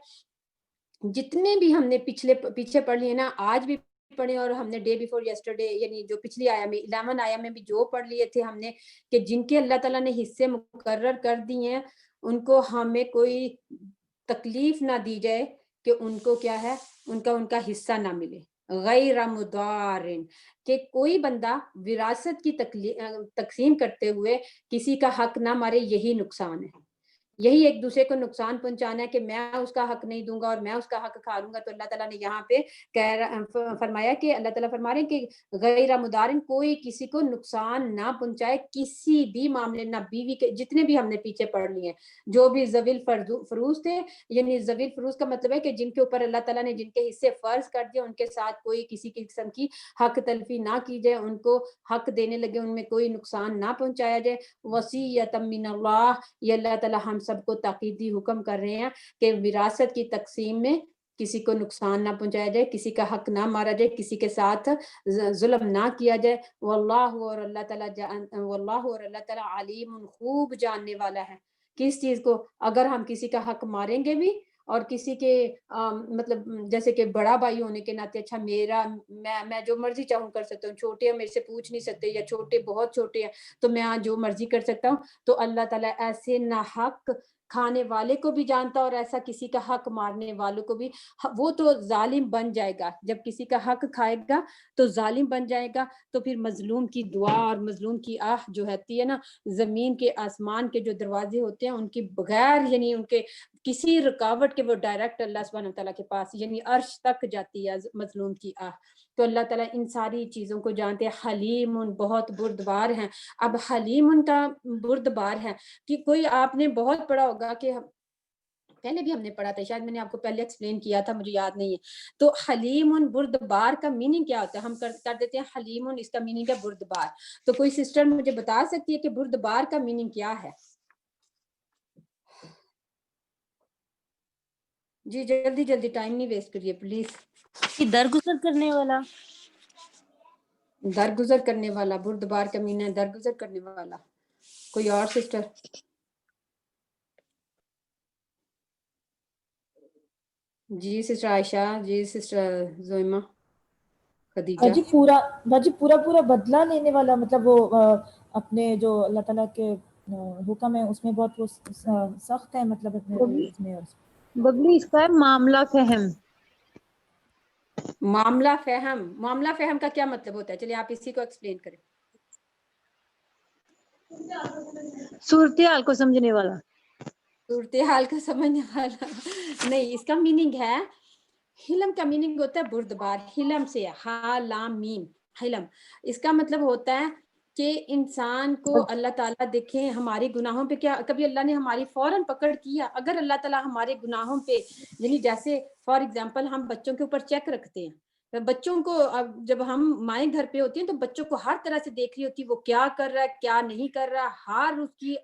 جتنے بھی ہم نے پیچھے پڑھ لیے نا، آج بھی پڑھے اور ہم نے ڈے بیفور یسٹرڈے یعنی جو پچھلی آیا میں 11 آیا میں بھی جو پڑھ لیے تھے ہم نے کہ جن کے اللہ تعالیٰ نے حصے مقرر کر دیے ہیں ان کو ہمیں کوئی تکلیف نہ دی جائے کہ ان کو کیا ہے ان کا حصہ نہ ملے. غیر مضار، کہ کوئی بندہ وراثت کی تقسیم کرتے ہوئے کسی کا حق نہ مارے، یہی نقصان ہے. یہی ایک دوسرے کو نقصان پہنچانا ہے کہ میں اس کا حق نہیں دوں گا اور میں اس کا حق کھا لوں گا. تو اللہ تعالیٰ نے یہاں پہ فرمایا کہ اللہ تعالیٰ فرما رہے ہیں کہ غیر مضارن، کوئی کسی کو نقصان نہ پہنچائے کسی بھی معاملے، نہ بیوی کے، جتنے بھی ہم نے پیچھے پڑھ لیے جو بھی ذویل فروز تھے، یعنی ذویل فروز کا مطلب ہے کہ جن کے اوپر اللہ تعالیٰ نے جن کے حصے فرض کر دیے ان کے ساتھ کوئی کسی قسم کی حق تلفی نہ کی جائے، ان کو حق دینے لگے ان میں کوئی نقصان نہ پہنچایا جائے. وصیۃ من اللہ، یہ اللہ تعالیٰ ہم سب کو تاکیدی حکم کر رہے ہیں کہ وراثت کی تقسیم میں کسی کو نقصان نہ پہنچایا جائے، کسی کا حق نہ مارا جائے، کسی کے ساتھ ظلم نہ کیا جائے. واللہ اور اللہ تعالیٰ علیم، خوب جاننے والا ہے. کس چیز کو؟ اگر ہم کسی کا حق ماریں گے بھی اور کسی کے مطلب جیسے کہ بڑا بھائی ہونے کے ناطے، اچھا میں جو مرضی چاہوں کر سکتا ہوں، چھوٹے میرے سے پوچھ نہیں سکتے یا چھوٹے بہت چھوٹے ہیں تو میں جو مرضی کر سکتا ہوں. تو اللہ تعالیٰ ایسے ناحق کھانے والے کو بھی جانتا اور ایسا کسی کا حق مارنے والوں کو بھی. وہ تو ظالم بن جائے گا، جب کسی کا حق کھائے گا تو ظالم بن جائے گا. تو پھر مظلوم کی دعا اور مظلوم کی آہ جو ہوتی ہے نا، زمین کے آسمان کے جو دروازے ہوتے ہیں ان کی بغیر یعنی ان کے کسی رکاوٹ کے وہ ڈائریکٹ اللہ سبحانہ وتعالیٰ کے پاس یعنی عرش تک جاتی ہے مظلوم کی آہ. تو اللہ تعالیٰ ان ساری چیزوں کو جانتے ہیں. حلیم، بہت بردبار ہیں. اب حلیم ان کا بردبار ہے کہ کوئی آپ نے بہت پڑھا ہوگا کہ پہلے بھی ہم نے پڑھا تھا، شاید میں نے آپ کو پہلے ایکسپلین کیا تھا، مجھے یاد نہیں ہے. تو حلیم بردبار کا میننگ کیا ہوتا ہے؟ ہم کر دیتے ہیں حلیم، اس کا میننگ ہے بردبار. تو کوئی سسٹر مجھے بتا سکتی ہے کہ بردبار کا میننگ کیا ہے؟ جی جلدی ٹائم نہیں ویسٹ کریے پلیز. درگزر کرنے والا. درگزر کرنے والا، بردبار کا معنی ہے درگزر کرنے والا. کوئی اور سسٹر؟ جی سسٹر عائشہ، جی سسٹر زویمہ، خدیجہ. باجی پورا بدلہ لینے والا، مطلب وہ اپنے جو اللہ تعالیٰ کے حکم ہے اس میں بہت وہ سخت ہے، مطلب اپنے اس میں. ببلی اس کا ہے معاملہ فہم. معاملہ فہم، معاملہ فہم کا کیا مطلب ہوتا ہے؟ چلیے آپ اسی کو ایکسپلین کریں. صورتحال کو سمجھنے والا. صورتحال کا سمجھنے والا نہیں، اس کا میننگ ہے، حلم کا میننگ ہوتا ہے بردبار. حلم سے ہا لام میم حلم، اس کا مطلب ہوتا ہے کہ انسان کو اللہ تعالیٰ دیکھیں ہمارے گناہوں پہ، کیا کبھی اللہ نے ہماری فوراً پکڑ کیا؟ اگر اللہ تعالیٰ ہمارے گناہوں پہ، یعنی جیسے فار ایگزامپل ہم بچوں کے اوپر چیک رکھتے ہیں، بچوں کو اب جب ہم مائیں گھر پہ ہوتی ہیں تو بچوں کو ہر طرح سے دیکھ رہی ہوتی ہے وہ کیا کر رہا ہے کیا نہیں کر رہا، ہر اس کی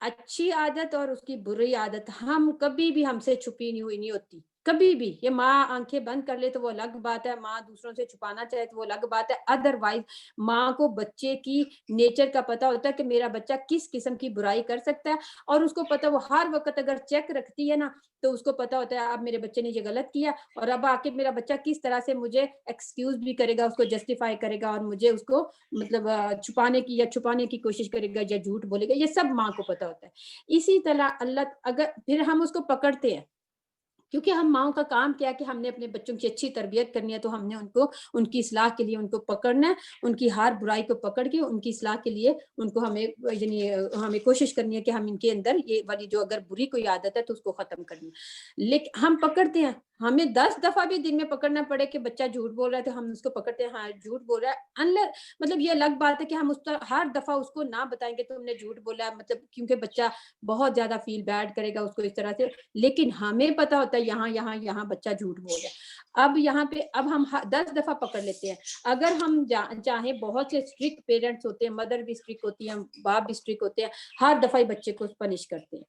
اچھی عادت اور اس کی بری عادت ہم کبھی بھی ہم سے چھپی نہیں ہوتی، کبھی بھی. یہ ماں آنکھیں بند کر لے تو وہ الگ بات ہے، ماں دوسروں سے چھپانا چاہے تو وہ الگ بات ہے. ادروائز ماں کو بچے کی نیچر کا پتا ہوتا ہے کہ میرا بچہ کس قسم کی برائی کر سکتا ہے، اور اس کو پتا، وہ ہر وقت اگر چیک رکھتی ہے نا تو اس کو پتا ہوتا ہے اب میرے بچے نے یہ غلط کیا، اور اب آ کے میرا بچہ کس طرح سے مجھے ایکسکیوز بھی کرے گا، اس کو جسٹیفائی کرے گا، اور مجھے اس کو مطلب چھپانے کی کوشش کرے گا یا جھوٹ بولے گا. یہ سب ماں کو پتا ہوتا ہے. اسی طرح اللہ، اگر پھر ہم اس کو پکڑتے ہیں، کیونکہ ہم ماؤں کا کام کیا کہ ہم نے اپنے بچوں کی اچھی تربیت کرنی ہے، تو ہم نے ان کو ان کی اصلاح کے لیے ان کو پکڑنا ہے، ان کی ہر برائی کو پکڑ کے ان کی اصلاح کے لیے ان کو ہمیں کوشش کرنی ہے کہ ہم ان کے اندر یہ والی جو اگر بری کوئی عادت ہے تو اس کو ختم کرنی ہے. لیکن ہم پکڑتے ہیں، ہمیں 10 دفعہ بھی دن میں پکڑنا پڑے کہ بچہ جھوٹ بول رہا ہے تو ہم اس کو پکڑتے ہیں، ہاں جھوٹ بول رہا ہے. مطلب یہ الگ بات ہے کہ ہم ہر دفعہ اس کو نہ بتائیں گے تو ہم نے جھوٹ بولا ہے، مطلب کیونکہ بچہ بہت زیادہ فیل بیڈ کرے گا اس کو اس طرح سے. لیکن ہمیں پتا ہوتا ہے یہاں بچہ جھوٹ بول رہا ہے. اب یہاں پہ اب ہم 10 دفعہ پکڑ لیتے ہیں. اگر ہم چاہیں، بہت سے اسٹرکٹ پیرنٹس ہوتے ہیں، مدر بھی اسٹرکٹ ہوتی ہیں، باپ بھی اسٹرکٹ ہوتے ہیں، ہر دفعہ بچے کو پنش کرتے ہیں.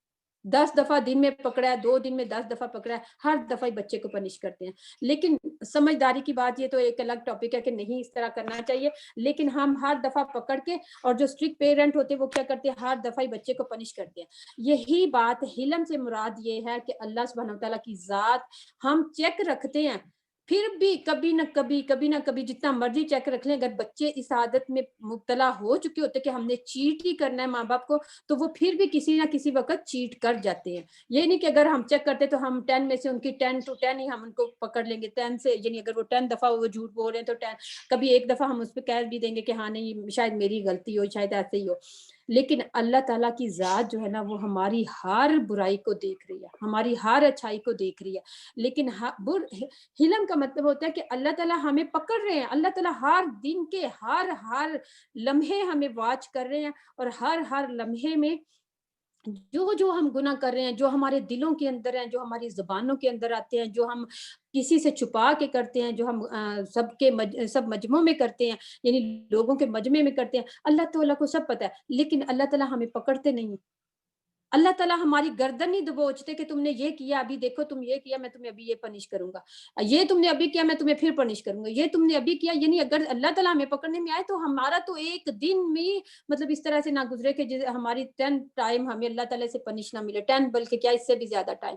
10 دفعہ دن میں پکڑا ہے، 2 دن میں 10 دفعہ پکڑا ہے، ہر دفعہ بچے کو پنش کرتے ہیں. لیکن سمجھداری کی بات، یہ تو ایک الگ ٹاپک ہے کہ نہیں اس طرح کرنا چاہیے، لیکن ہم ہر دفعہ پکڑ کے، اور جو اسٹرکٹ پیرنٹ ہوتے ہیں وہ کیا کرتے ہیں، ہر دفعہ بچے کو پنش کرتے ہیں. یہی بات حلم سے مراد یہ ہے کہ اللہ سبحانہ وتعالیٰ کی ذات ہم چیک رکھتے ہیں، پھر بھی کبھی نہ کبھی جتنا مرضی چیک رکھ لیں، اگر بچے اس عادت میں مبتلا ہو چکے ہوتے کہ ہم نے چیٹ ہی کرنا ہے ماں باپ کو، تو وہ پھر بھی کسی نہ کسی وقت چیٹ کر جاتے ہیں. یہ نہیں کہ اگر ہم چیک کرتے تو ہم 10 میں سے ان کی 10 to 10 ہی ہم ان کو پکڑ لیں گے. 10 سے یعنی اگر وہ 10 دفعہ وہ جھوٹ بول رہے ہیں تو 10 کبھی ایک دفعہ ہم اس پہ کہہ بھی دیں گے کہ ہاں نہیں شاید میری غلطی ہو، شاید ایسے ہی ہو. لیکن اللہ تعالیٰ کی ذات جو ہے نا وہ ہماری ہر برائی کو دیکھ رہی ہے، ہماری ہر اچھائی کو دیکھ رہی ہے. لیکن حلم کا مطلب ہوتا ہے کہ اللہ تعالیٰ ہمیں پکڑ رہے ہیں، اللہ تعالیٰ ہر دن کے ہر لمحے ہمیں واچ کر رہے ہیں، اور ہر لمحے میں جو ہم گناہ کر رہے ہیں، جو ہمارے دلوں کے اندر ہیں، جو ہماری زبانوں کے اندر آتے ہیں، جو ہم کسی سے چھپا کے کرتے ہیں، جو ہم سب مجمعوں میں کرتے ہیں، یعنی لوگوں کے مجمع میں کرتے ہیں، اللہ تعالیٰ کو سب پتہ ہے. لیکن اللہ تعالیٰ ہمیں پکڑتے نہیں. اللہ تعالیٰ ہماری گردن نہیں دبوچتے کہ تم نے یہ کیا، ابھی دیکھو تم یہ کیا، میں تمہیں ابھی یہ پنش کروں گا، یہ تم نے ابھی کیا میں تمہیں پھر پنش کروں گا، یہ تم نے ابھی کیا. یعنی اگر اللہ تعالیٰ ہمیں پکڑنے میں آئے تو ہمارا تو ایک دن میں مطلب اس طرح سے نہ گزرے کہ ہماری 10 ٹائم ہمیں اللہ تعالیٰ سے پنش نہ ملے، 10 بلکہ کیا اس سے بھی زیادہ ٹائم.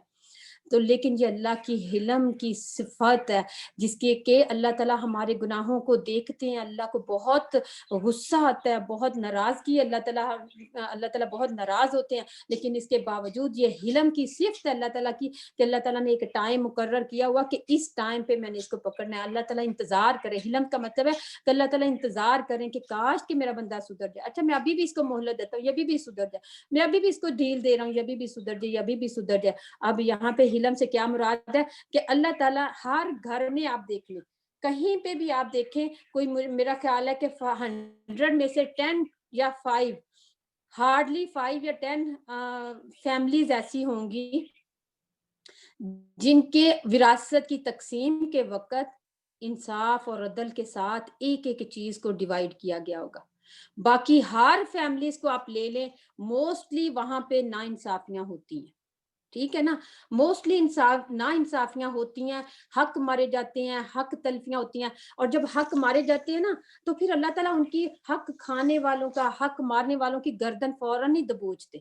تو لیکن یہ اللہ کی حلم کی صفت ہے، جس کے کہ اللہ تعالیٰ ہمارے گناہوں کو دیکھتے ہیں. اللہ کو بہت غصہ آتا ہے، بہت ناراضگی، اللہ تعالیٰ بہت ناراض ہوتے ہیں. لیکن اس کے باوجود یہ حلم کی صفت ہے اللہ تعالیٰ کی کہ اللہ تعالیٰ نے ایک ٹائم مقرر کیا ہوا کہ اس ٹائم پہ میں نے اس کو پکڑنا ہے. اللہ تعالیٰ انتظار کرے. حلم کا مطلب ہے کہ اللہ تعالیٰ انتظار کریں کہ کاش کہ میرا بندہ سدھر جائے. اچھا میں ابھی بھی اس کو مہلت دیتا ہوں، یہ بھی سدھر جائے، میں ابھی بھی اس کو ڈھیل دے رہا ہوں، یہ بھی سدھر جائے، یہ بھی سدھر جائے. اب یہاں پہ حلم سے کیا مراد ہے کہ اللہ تعالیٰ ہر گھر میں، آپ دیکھ لیں کہیں پہ بھی آپ دیکھیں، کوئی میرا خیال ہے کہ 100 میں سے 10 یا 5، ہارڈلی 5 یا 10 فیملیز ایسی ہوں گی جن کے وراثت کی تقسیم کے وقت انصاف اور عدل کے ساتھ ایک ایک چیز کو ڈیوائیڈ کیا گیا ہوگا. باقی ہر فیملیز کو آپ لے لیں، موسٹلی وہاں پہ ناانصافیاں ہوتی ہیں. ٹھیک ہے نا. موسٹلی انصاف نا انصافیاں ہوتی ہیں, حق مارے جاتے ہیں, حق تلفیاں ہوتی ہیں, اور جب حق مارے جاتے ہیں نا تو پھر اللہ تعالیٰ ان کی حق کھانے والوں کا, حق مارنے والوں کی گردن فوراً ہی دبوچتے.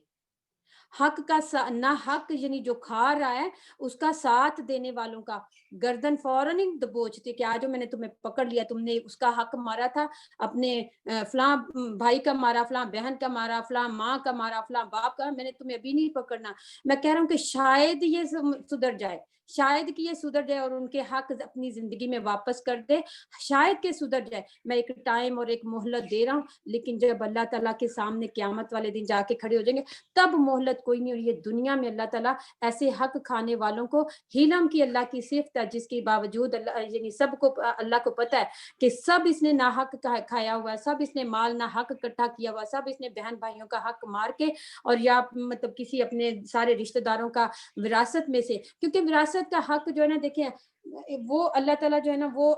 حق کا نہ حق یعنی جو کھا رہا ہے اس کا ساتھ دینے والوں کا گردن فوراً ہی دبوچتے کہ آجو میں نے تمہیں پکڑ لیا, تم نے اس کا حق مارا تھا, اپنے فلاں بھائی کا مارا, فلاں بہن کا مارا, فلاں ماں کا مارا, فلاں باپ کا, میں نے تمہیں ابھی نہیں پکڑنا. میں کہہ رہا ہوں کہ شاید یہ سدھر جائے, شاید کہ یہ سدھر جائے اور ان کے حق اپنی زندگی میں واپس کر دے, شاید کہ سدھر جائے. میں ایک ٹائم اور ایک مہلت دے رہا ہوں, لیکن جب اللہ تعالیٰ کے سامنے قیامت والے دن جا کے کھڑے ہو جائیں گے تب مہلت کوئی نہیں. اور یہ دنیا میں اللہ تعالیٰ ایسے حق کھانے والوں کو, ہیلم کی اللہ کی صفت ہے جس کے باوجود اللہ یعنی سب کو اللہ کو پتہ ہے کہ سب اس نے ناحق کھایا ہوا ہے, سب اس نے مال ناحق اکٹھا کیا ہوا, سب اس نے بہن بھائیوں کا حق مار کے اور یا مطلب کسی اپنے سارے رشتہ داروں کا وراثت میں سے, کیونکہ وراثت کا حق جو ہے نا دیکھیں وہ اللہ تعالیٰ جو ہے نا وہ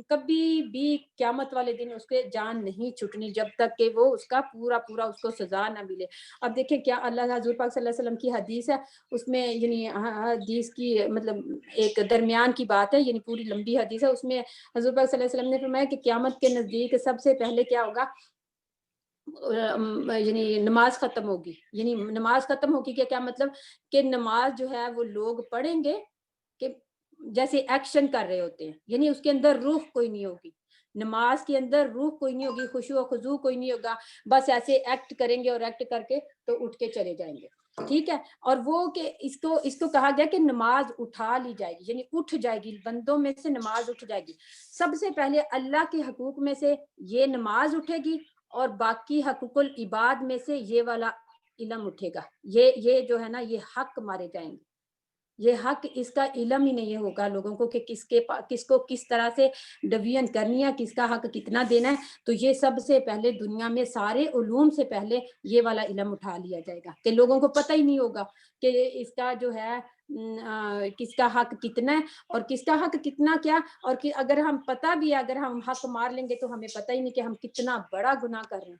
کبھی بھی قیامت والے دن اس کے جان نہیں چھٹنی جب تک کہ وہ اس کا پورا اس کو سزا نہ ملے. اب دیکھیں کیا اللہ حضور پاک صلی اللہ علیہ وسلم کی حدیث ہے, اس میں یعنی حدیث کی مطلب ایک درمیان کی بات ہے, یعنی پوری لمبی حدیث ہے, اس میں حضور پاک صلی اللہ علیہ وسلم نے فرمایا کہ قیامت کے نزدیک سب سے پہلے کیا ہوگا, یعنی نماز ختم ہوگی. یعنی نماز ختم ہوگی کیا مطلب کہ نماز جو ہے وہ لوگ پڑھیں گے کہ جیسے ایکشن کر رہے ہوتے ہیں, یعنی اس کے اندر روح کوئی نہیں ہوگی, نماز کے اندر روح کوئی نہیں ہوگی, خشوع و خضوع کوئی نہیں ہوگا, بس ایسے ایکٹ کریں گے اور ایکٹ کر کے تو اٹھ کے چلے جائیں گے. ٹھیک ہے, اور وہ کہ اس کو کہا گیا کہ نماز اٹھا لی جائے گی, یعنی اٹھ جائے گی, بندوں میں سے نماز اٹھ جائے گی. سب سے پہلے اللہ کے حقوق میں سے یہ نماز اٹھے گی, اور باقی حقوق العباد میں سے یہ والا علم اٹھے گا. یہ جو ہے نا یہ حق مارے جائیں گے, یہ حق اس کا علم ہی نہیں ہوگا لوگوں کو کہ کس کو کس طرح سے ڈویژن کرنی ہے, کس کا حق کتنا دینا ہے. تو یہ سب سے پہلے دنیا میں سارے علوم سے پہلے یہ والا علم اٹھا لیا جائے گا کہ لوگوں کو پتہ ہی نہیں ہوگا کہ اس کا جو ہے کس کا حق کتنا ہے اور کس کا حق کتنا کیا, اور کہ اگر ہم پتہ بھی اگر ہم حق مار لیں گے تو ہمیں پتہ ہی نہیں کہ ہم کتنا بڑا گناہ کر رہے ہیں.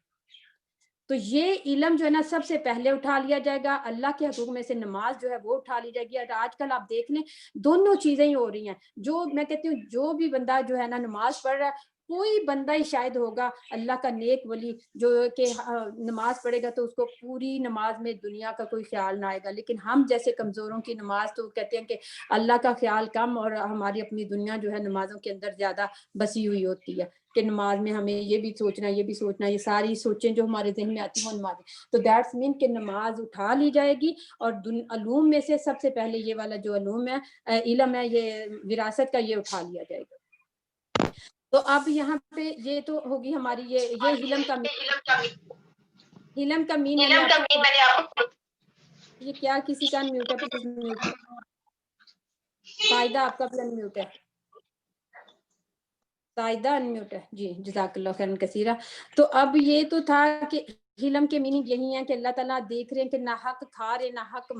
تو یہ علم جو ہے نا سب سے پہلے اٹھا لیا جائے گا. اللہ کے حقوق میں سے نماز جو ہے وہ اٹھا لی جائے گی. اور آج کل آپ دیکھ لیں دونوں چیزیں ہی ہو رہی ہیں. جو میں کہتی ہوں جو بھی بندہ جو ہے نا نماز پڑھ رہا ہے, کوئی بندہ ہی شاید ہوگا اللہ کا نیک ولی جو کہ نماز پڑھے گا تو اس کو پوری نماز میں دنیا کا کوئی خیال نہ آئے گا. لیکن ہم جیسے کمزوروں کی نماز تو کہتے ہیں کہ اللہ کا خیال کم, اور ہماری اپنی دنیا جو ہے نمازوں کے اندر زیادہ بسی ہوئی ہوتی ہے کہ نماز میں ہمیں یہ بھی سوچنا یہ بھی سوچنا, یہ ساری سوچیں جو ہمارے ذہن میں آتی ہیں وہ نماز. تو دیٹس مین کہ نماز اٹھا لی جائے گی, اور علوم میں سے سب سے پہلے یہ والا جو علوم ہے علم ہے یہ وراثت کا, یہ اٹھا لیا جائے گا. تو اب یہاں پہ یہ تو ہوگی ہماری یہ علم کا مین میں نے آپ کو یہ کیا کسی کا انمیوٹ ہے, پلیز میوٹ فائدہ آپ کا بھی انمیوٹ ہے, فائدہ انمیوٹ ہے جی, جزاک اللہ خیرن کثیرہ. تو اب یہ تو تھا کہ علم کے میننگ یہی ہے کہ اللہ تعالیٰ دیکھ رہے ہیں کہ نہ حق کھا رہے نہ حق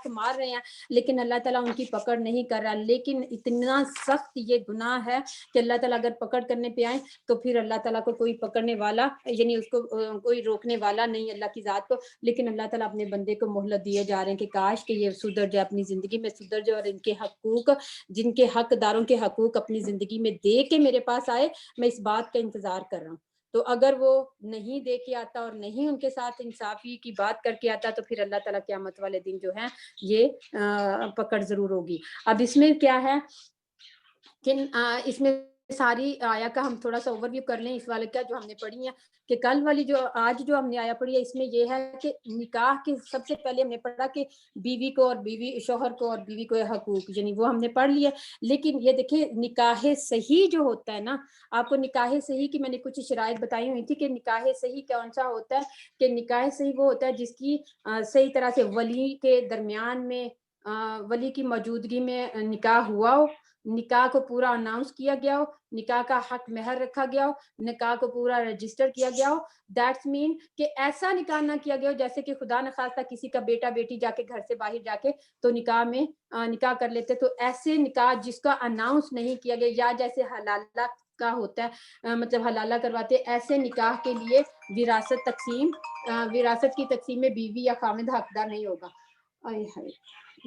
مار رہے ہیں, لیکن اللہ تعالیٰ ان کی پکڑ نہیں کر رہا. لیکن اتنا سخت یہ گناہ ہے کہ اللہ تعالیٰ اگر پکڑ کرنے پہ آئیں تو پھر اللہ تعالیٰ کو کوئی پکڑنے والا یعنی اس کو کوئی روکنے والا نہیں اللہ کی ذات کو. لیکن اللہ تعالیٰ اپنے بندے کو مہلت دیے جا رہے ہیں کہ کاش کہ یہ سدھر جائے, اپنی زندگی میں سدھر جائے, اور ان کے حقوق جن کے حقداروں کے حقوق اپنی زندگی میں دے کے میرے پاس آئے, میں اس بات کا انتظار کر رہا ہوں. تو اگر وہ نہیں دے کے آتا اور نہیں ان کے ساتھ انصافی کی بات کر کے آتا تو پھر اللہ تعالیٰ قیامت والے دن جو ہے یہ پکڑ ضرور ہوگی. اب اس میں کیا ہے کہ اس میں ساری آیا کا ہم تھوڑا سا اوور ویو کر لیں اس والے کا جو ہم نے پڑھی ہے, کہ کل والی جو آج جو ہم نے آیا پڑھی ہے اس میں یہ ہے کہ نکاح کے سب سے پہلے ہم نے پڑھا کہ بیوی کو اور شوہر کو اور بیوی کو حقوق یعنی وہ ہم نے پڑھ لیا. لیکن یہ دیکھیں نکاح صحیح جو ہوتا ہے نا, آپ کو نکاح صحیح کی میں نے کچھ شرائط بتائی ہوئی تھی کہ نکاح صحیح کون سا ہوتا ہے, کہ نکاح صحیح وہ ہوتا ہے جس کی صحیح طرح سے ولی کے درمیان میں ولی کی موجودگی میں نکاح ہوا ہو, نکاح کو پورا اناؤنس کیا گیا ہو, نکاح کا حق مہر رکھا گیا ہو, نکاح کو پورا رجسٹر کیا گیا ہو. دیٹس مین کہ ایسا نکاح نہ کیا گیا ہو جیسے کہ خدا نخواستہ کسی کا بیٹا بیٹی جا کے گھر سے باہر جا کے تو نکاح میں نکاح کر لیتے. تو ایسے نکاح جس کا اناؤنس نہیں کیا گیا, یا جیسے حلالہ کا ہوتا ہے مطلب حلالہ کرواتے, ایسے نکاح کے لیے وراثت کی تقسیم میں بیوی یا خامد حقدار نہیں ہوگا.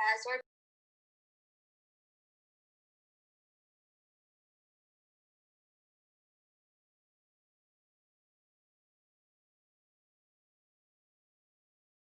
has or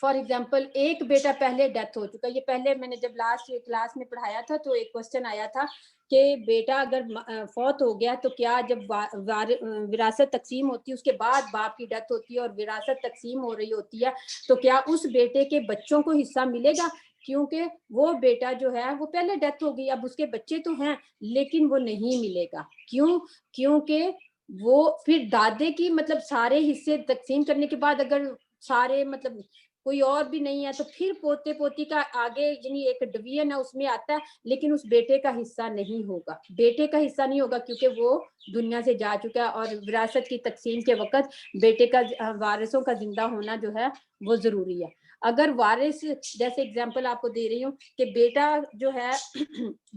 فار ایگزامپل ایک بیٹا پہلے ڈیتھ ہو چکا, یہ پہلے میں نے جب لاسٹ کلاس میں پڑھایا تھا تو ایک کوشچن آیا تھا کہ بیٹا اگر فوت ہو گیا تو کیا جب وراثت تقسیم ہوتی ہے اس کے بعد باپ کی ڈیتھ ہوتی ہے اور وراثت تقسیم ہو رہی ہوتی ہے تو کیا اس بیٹے کے بچوں کو حصہ ملے گا, کیونکہ وہ بیٹا جو ہے وہ پہلے ڈیتھ ہو گئی, اب اس کے بچے تو ہیں لیکن وہ نہیں ملے گا. کیوں؟ کیونکہ وہ پھر دادے کی مطلب سارے حصے تقسیم کرنے کے بعد اگر سارے مطلب کوئی اور بھی نہیں ہے تو پھر پوتے پوتی کا آگے یعنی ایک ڈویژن ہے اس میں آتا ہے, لیکن اس بیٹے کا حصہ نہیں ہوگا, بیٹے کا حصہ نہیں ہوگا کیونکہ وہ دنیا سے جا چکا ہے اور وراثت کی تقسیم کے وقت بیٹے کا وارثوں کا زندہ ہونا جو ہے وہ ضروری ہے. اگر وارث جیسے اگزامپل آپ کو دے رہی ہوں کہ بیٹا جو ہے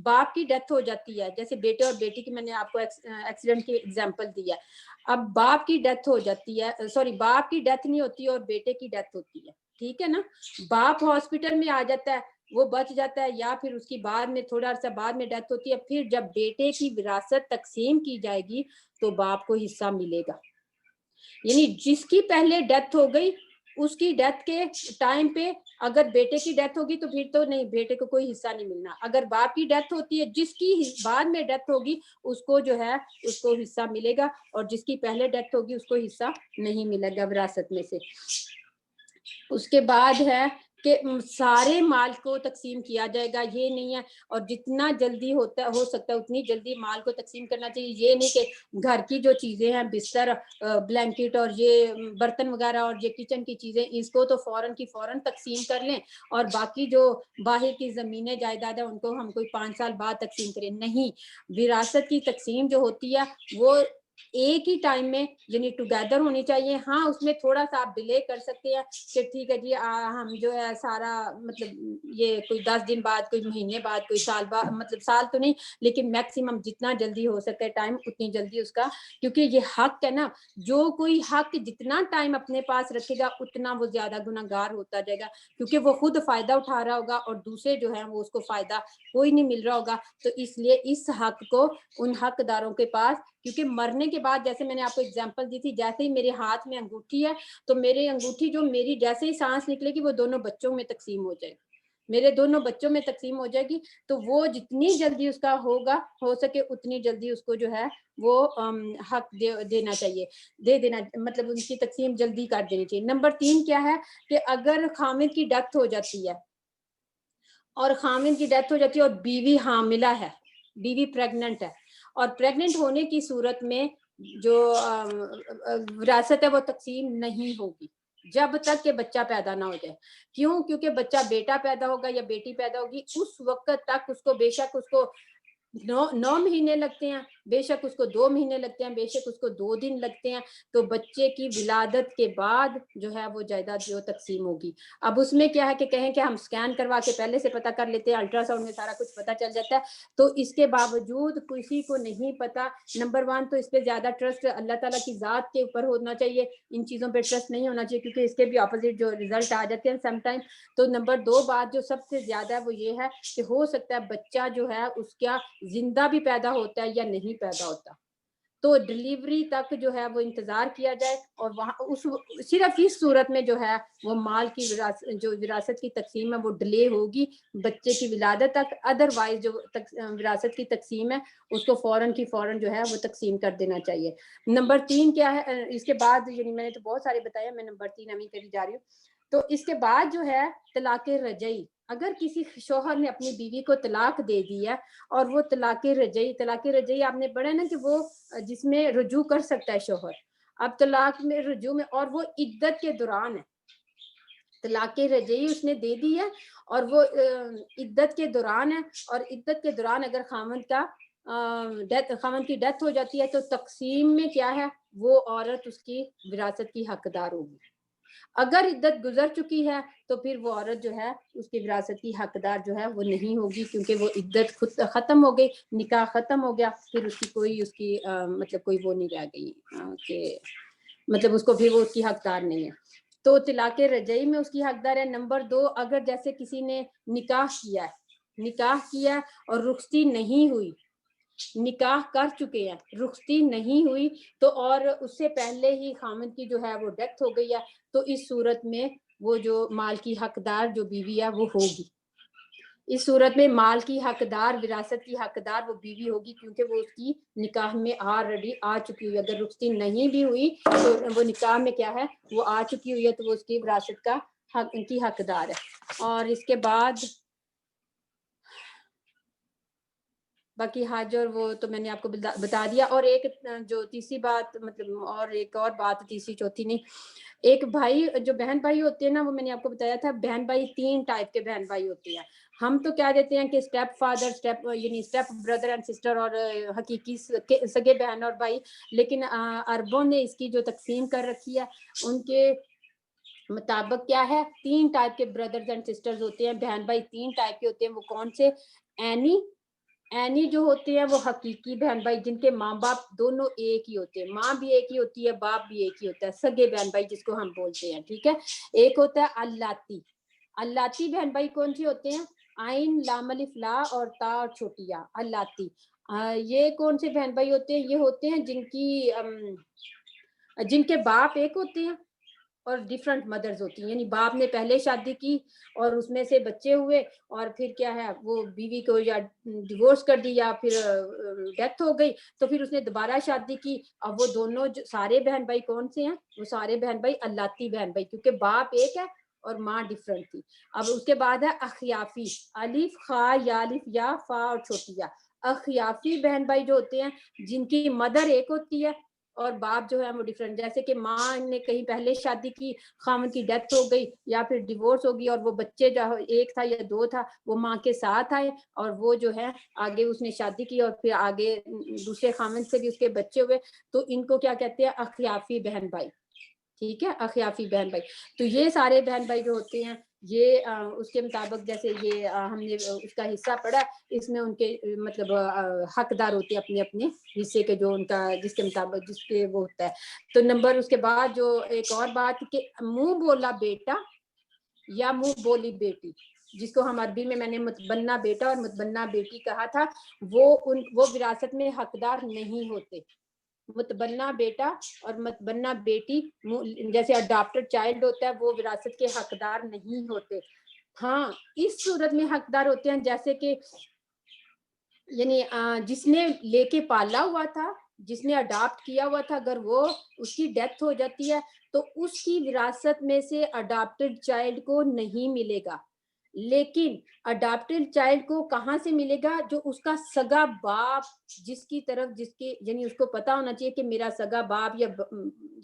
باپ کی ڈیتھ ہو جاتی ہے, جیسے بیٹے اور بیٹی کی میں نے آپ کو ایکسیڈنٹ کی اگزامپل دی ہے, اب باپ کی ڈیتھ ہو جاتی ہے, سوری باپ کی ڈیتھ نہیں ہوتی اور بیٹے کی ڈیتھ ہوتی ہے, ٹھیک ہے نا, باپ ہاسپٹل میں آ جاتا ہے وہ بچ جاتا ہے یا پھر اس کی بعد میں تھوڑا عرصہ بعد میں ڈیتھ ہوتی ہے, پھر جب بیٹے کی وراثت تقسیم کی جائے گی تو باپ کو حصہ ملے گا. یعنی جس کی پہلے ڈیتھ ہو گئی اس کی ڈیتھ کے ٹائم پہ اگر بیٹے کی ڈیتھ ہوگی تو پھر تو نہیں, بیٹے کو کوئی حصہ نہیں ملنا. اگر باپ کی ڈیتھ ہوتی ہے جس کی بعد میں ڈیتھ ہوگی اس کو جو ہے اس کو حصہ ملے گا, اور جس کی پہلے ڈیتھ ہوگی اس کو حصہ نہیں ملے گا وراثت میں سے. اس کے بعد ہے کہ سارے مال کو تقسیم کیا جائے گا, یہ نہیں ہے, اور جتنا جلدی ہو سکتا ہے اتنی جلدی مال کو تقسیم کرنا چاہیے. یہ نہیں کہ گھر کی جو چیزیں ہیں بستر بلینکٹ اور یہ برتن وغیرہ اور یہ کچن کی چیزیں اس کو تو فوراً کی فوراً تقسیم کر لیں اور باقی جو باہر کی زمینیں جائیداد ہیں ان کو ہم کوئی 5 سال بعد تقسیم کریں. نہیں, وراثت کی تقسیم جو ہوتی ہے وہ ایک ہی ٹائم میں یعنی ٹوگیدر ہونی چاہیے. ہاں اس میں تھوڑا سا آپ ڈیلے کر سکتے ہیں کہ ٹھیک ہے جی ہم جو ہے سارا مطلب یہ کوئی 10 دن بعد, کوئی مہینے بعد, کوئی سال بعد, مطلب سال تو نہیں لیکن میکسیمم جتنا جلدی ہو سکتا ہے ٹائم اتنی جلدی اس کا, کیونکہ یہ حق ہے نا, جو کوئی حق جتنا ٹائم اپنے پاس رکھے گا اتنا وہ زیادہ گناہگار ہوتا جائے گا, کیونکہ وہ خود فائدہ اٹھا رہا ہوگا اور دوسرے جو ہیں وہ اس کو فائدہ کوئی نہیں مل رہا ہوگا. تو اس لیے اس حق کو ان حق داروں کے پاس, کیونکہ مرنے کے بعد جیسے میں نے آپ کو اگزامپل دی تھی, جیسے ہی میرے ہاتھ میں انگوٹھی ہے تو میری انگوٹھی جو میری جیسے ہی سانس نکلے گی وہ دونوں بچوں میں تقسیم ہو جائے گی, میرے دونوں بچوں میں تقسیم ہو جائے گی. تو وہ جتنی جلدی اس کا ہوگا ہو سکے اتنی جلدی اس کو جو ہے وہ حق دینا چاہیے, دے دینا, مطلب ان کی تقسیم جلدی کر دینی چاہیے. نمبر 3 کیا ہے کہ اگر خامد کی ڈیتھ ہو جاتی ہے اور خامد کی ڈیتھ ہو جاتی ہے اور بیوی حاملہ ہے, بیوی پریگننٹ ہے, اور پریگننٹ ہونے کی صورت میں جو وراثت ہے وہ تقسیم نہیں ہوگی جب تک کہ بچہ پیدا نہ ہو جائے. کیوں؟ کیونکہ بچہ بیٹا پیدا ہوگا یا بیٹی پیدا ہوگی اس وقت تک اس کو بے شک اس کو 9 مہینے لگتے ہیں, بے شک اس کو 2 مہینے لگتے ہیں, بے شک اس کو 2 دن لگتے ہیں, تو بچے کی ولادت کے بعد جو ہے وہ جائیداد جو تقسیم ہوگی. اب اس میں کیا ہے کہ کہیں کہ ہم سکین کروا کے پہلے سے پتہ کر لیتے ہیں, الٹرا ساؤنڈ میں سارا کچھ پتہ چل جاتا ہے, تو اس کے باوجود کسی کو نہیں پتا. نمبر 1 تو اس پہ زیادہ ٹرسٹ اللہ تعالیٰ کی ذات کے اوپر ہونا چاہیے, ان چیزوں پہ ٹرسٹ نہیں ہونا چاہیے کیونکہ اس کے بھی اپوزٹ جو رزلٹ آ جاتے ہیں سم ٹائم. تو نمبر 2 بات جو سب سے زیادہ ہے وہ یہ ہے کہ ہو سکتا ہے بچہ جو ہے اس کا زندہ بھی پیدا ہوتا ہے یا نہیں پیدا ہوتا, تو ڈلیوری تک جو ہے وہ انتظار کیا جائے, اور وہاں صرف اس صورت میں جو ہے وہ مال کی جو وراثت کی تقسیم ہے وہ ڈیلے ہوگی بچے کی ولادت تک. ادروائز جو وراثت کی تقسیم ہے اس کو فوراً کی فوراً جو ہے وہ تقسیم کر دینا چاہیے. نمبر 3 کیا ہے اس کے بعد, یعنی میں نے تو بہت سارے بتایا, میں نمبر 3 ابھی کری جا رہی ہوں. تو اس کے بعد جو ہے طلاق رجعی, اگر کسی شوہر نے اپنی بیوی کو طلاق دے دی ہے اور وہ طلاق رجعی آپ نے پڑھا نا کہ وہ جس میں رجوع کر سکتا ہے شوہر. اب طلاق میں رجوع میں, اور وہ عدت کے دوران ہے, طلاق رجعی اس نے دے دی ہے اور وہ عدت کے دوران ہے, اور عدت کے دوران اگر خاوند کی ڈیتھ ہو جاتی ہے تو تقسیم میں کیا ہے وہ عورت اس کی وراثت کی حقدار ہوگی. اگر عدت گزر چکی ہے تو پھر وہ عورت جو ہے اس کی وراثت کی حقدار جو ہے وہ نہیں ہوگی, کیونکہ وہ عدت خود ختم ہو گئی, نکاح ختم ہو گیا, پھر اس کی مطلب کوئی وہ نہیں رہ گئی کہ مطلب اس کو پھر وہ اس کی حقدار نہیں ہے. تو طلاق رجعی میں اس کی حقدار ہے. نمبر 2, اگر جیسے کسی نے نکاح کیا اور رخصتی نہیں ہوئی, نکاح کر چکے ہیں رخصتی نہیں ہوئی تو اور اس سے پہلے ہی خامد کی جو ہے وہ ڈیتھ ہو گئی ہے, تو اس صورت میں وہ جو مال کی حقدار جو بیوی ہے وہ ہوگی. اس صورت میں مال کی حقدار وراثت کی حقدار وہ بیوی ہوگی کیونکہ وہ اس کی نکاح میں آلریڈی آ چکی ہوئی. اگر رخصتی نہیں بھی ہوئی تو وہ نکاح میں کیا ہے وہ آ چکی ہوئی ہے تو وہ اس کی وراثت کا حق کی حقدار ہے. اور اس کے بعد باقی حج اور وہ تو میں نے آپ کو بتا دیا. اور ایک جو تیسری بات مطلب اور ایک اور بات تیسری چوتھی نہیں, ایک بھائی جو بہن بھائی ہوتے ہیں نا وہ میں نے آپ کو بتایا تھا بہن بھائی 3 ٹائپ کے بہن بھائی ہوتے ہیں. ہم تو کیا دیتے ہیں کہ اسٹیپ فادر یعنی اسٹیپ بردر اینڈ سسٹر اور حقیقی سگے بہن اور بھائی, لیکن عربوں نے اس کی جو تقسیم کر رکھی ہے ان کے مطابق کیا ہے 3 ٹائپ کے بردرز اینڈ سسٹرز ہوتے ہیں, بہن بھائی 3 ٹائپ کے ہوتے ہیں. وہ کون سے؟ اینی جو ہوتے ہیں وہ حقیقی بہن بھائی جن کے ماں باپ دونوں ایک ہی ہوتے ہیں, ماں بھی ایک ہی ہوتی ہے باپ بھی ایک ہی ہوتا ہے, سگے بہن بھائی جس کو ہم بولتے ہیں. ٹھیک ہے. ایک ہوتا ہے اللاتی. اللاتی بہن بھائی کون سی ہوتے ہیں؟ عین لام الف لا اور تا اور چھوٹی یا. اللاتی یہ کون سے بہن بھائی ہوتے ہیں؟ یہ ہوتے ہیں جن کے باپ ایک ہوتے ہیں اور ڈیفرنٹ مدرز ہوتی ہیں, یعنی باپ نے پہلے شادی کی اور اس میں سے بچے ہوئے اور پھر کیا ہے وہ بیوی کو یا ڈیورس کر دی یا پھر ڈیتھ ہو گئی تو پھر اس نے دوبارہ شادی کی. اب وہ دونوں سارے بہن بھائی کون سے ہیں؟ وہ سارے بہن بھائی اللاتی بہن بھائی کیونکہ باپ ایک ہے اور ماں ڈیفرنٹ تھی. اب اس کے بعد ہے اخیافی. الف خا یا الف یا فا اور چھوٹی یا. اخیافی بہن بھائی جو ہوتے ہیں جن کی مدر ایک ہوتی ہے اور باپ جو ہے وہ ڈیفرنٹ, جیسے کہ ماں نے کہیں پہلے شادی کی, خاوند کی ڈیتھ ہو گئی یا پھر ڈیورس ہو گئی اور وہ بچے جو ایک تھا یا 2 تھا وہ ماں کے ساتھ آئے اور وہ جو ہے آگے اس نے شادی کی اور پھر آگے دوسرے خاوند سے بھی اس کے بچے ہوئے, تو ان کو کیا کہتے ہیں؟ اخیافی بہن بھائی. ٹھیک ہے, اخیافی بہن بھائی. تو یہ سارے بہن بھائی جو ہوتے ہیں یہ اس کے مطابق جیسے یہ ہم نے اس کا حصہ پڑھا, اس میں ان کے مطلب حقدار ہوتے ہیں اپنے اپنے حصے کے جو ان کا جس کے مطابق جس کے وہ ہوتا ہے. تو نمبر اس کے بعد جو ایک اور بات کہ منہ بولا بیٹا یا منہ بولی بیٹی, جس کو ہم عربی میں نے متبنہ بیٹا اور متبنہ بیٹی کہا تھا, وہ وراثت میں حقدار نہیں ہوتے. متبنہ بیٹا اور متبنہ بیٹی جیسے اڈاپٹڈ چائلڈ ہوتا ہے وہ وراثت کے حقدار نہیں ہوتے. ہاں اس صورت میں حقدار ہوتے ہیں جیسے کہ یعنی جس نے لے کے پالا ہوا تھا, جس نے اڈاپٹ کیا ہوا تھا, اگر وہ اس کی ڈیتھ ہو جاتی ہے تو اس کی وراثت میں سے اڈاپٹڈ چائلڈ کو نہیں ملے گا. لیکن اڈاپٹڈ چائلڈ کو کہاں سے ملے گا؟ جو اس کا سگا باپ جس کی طرف جس کے یعنی اس کو پتا ہونا چاہیے کہ میرا سگا باپ یا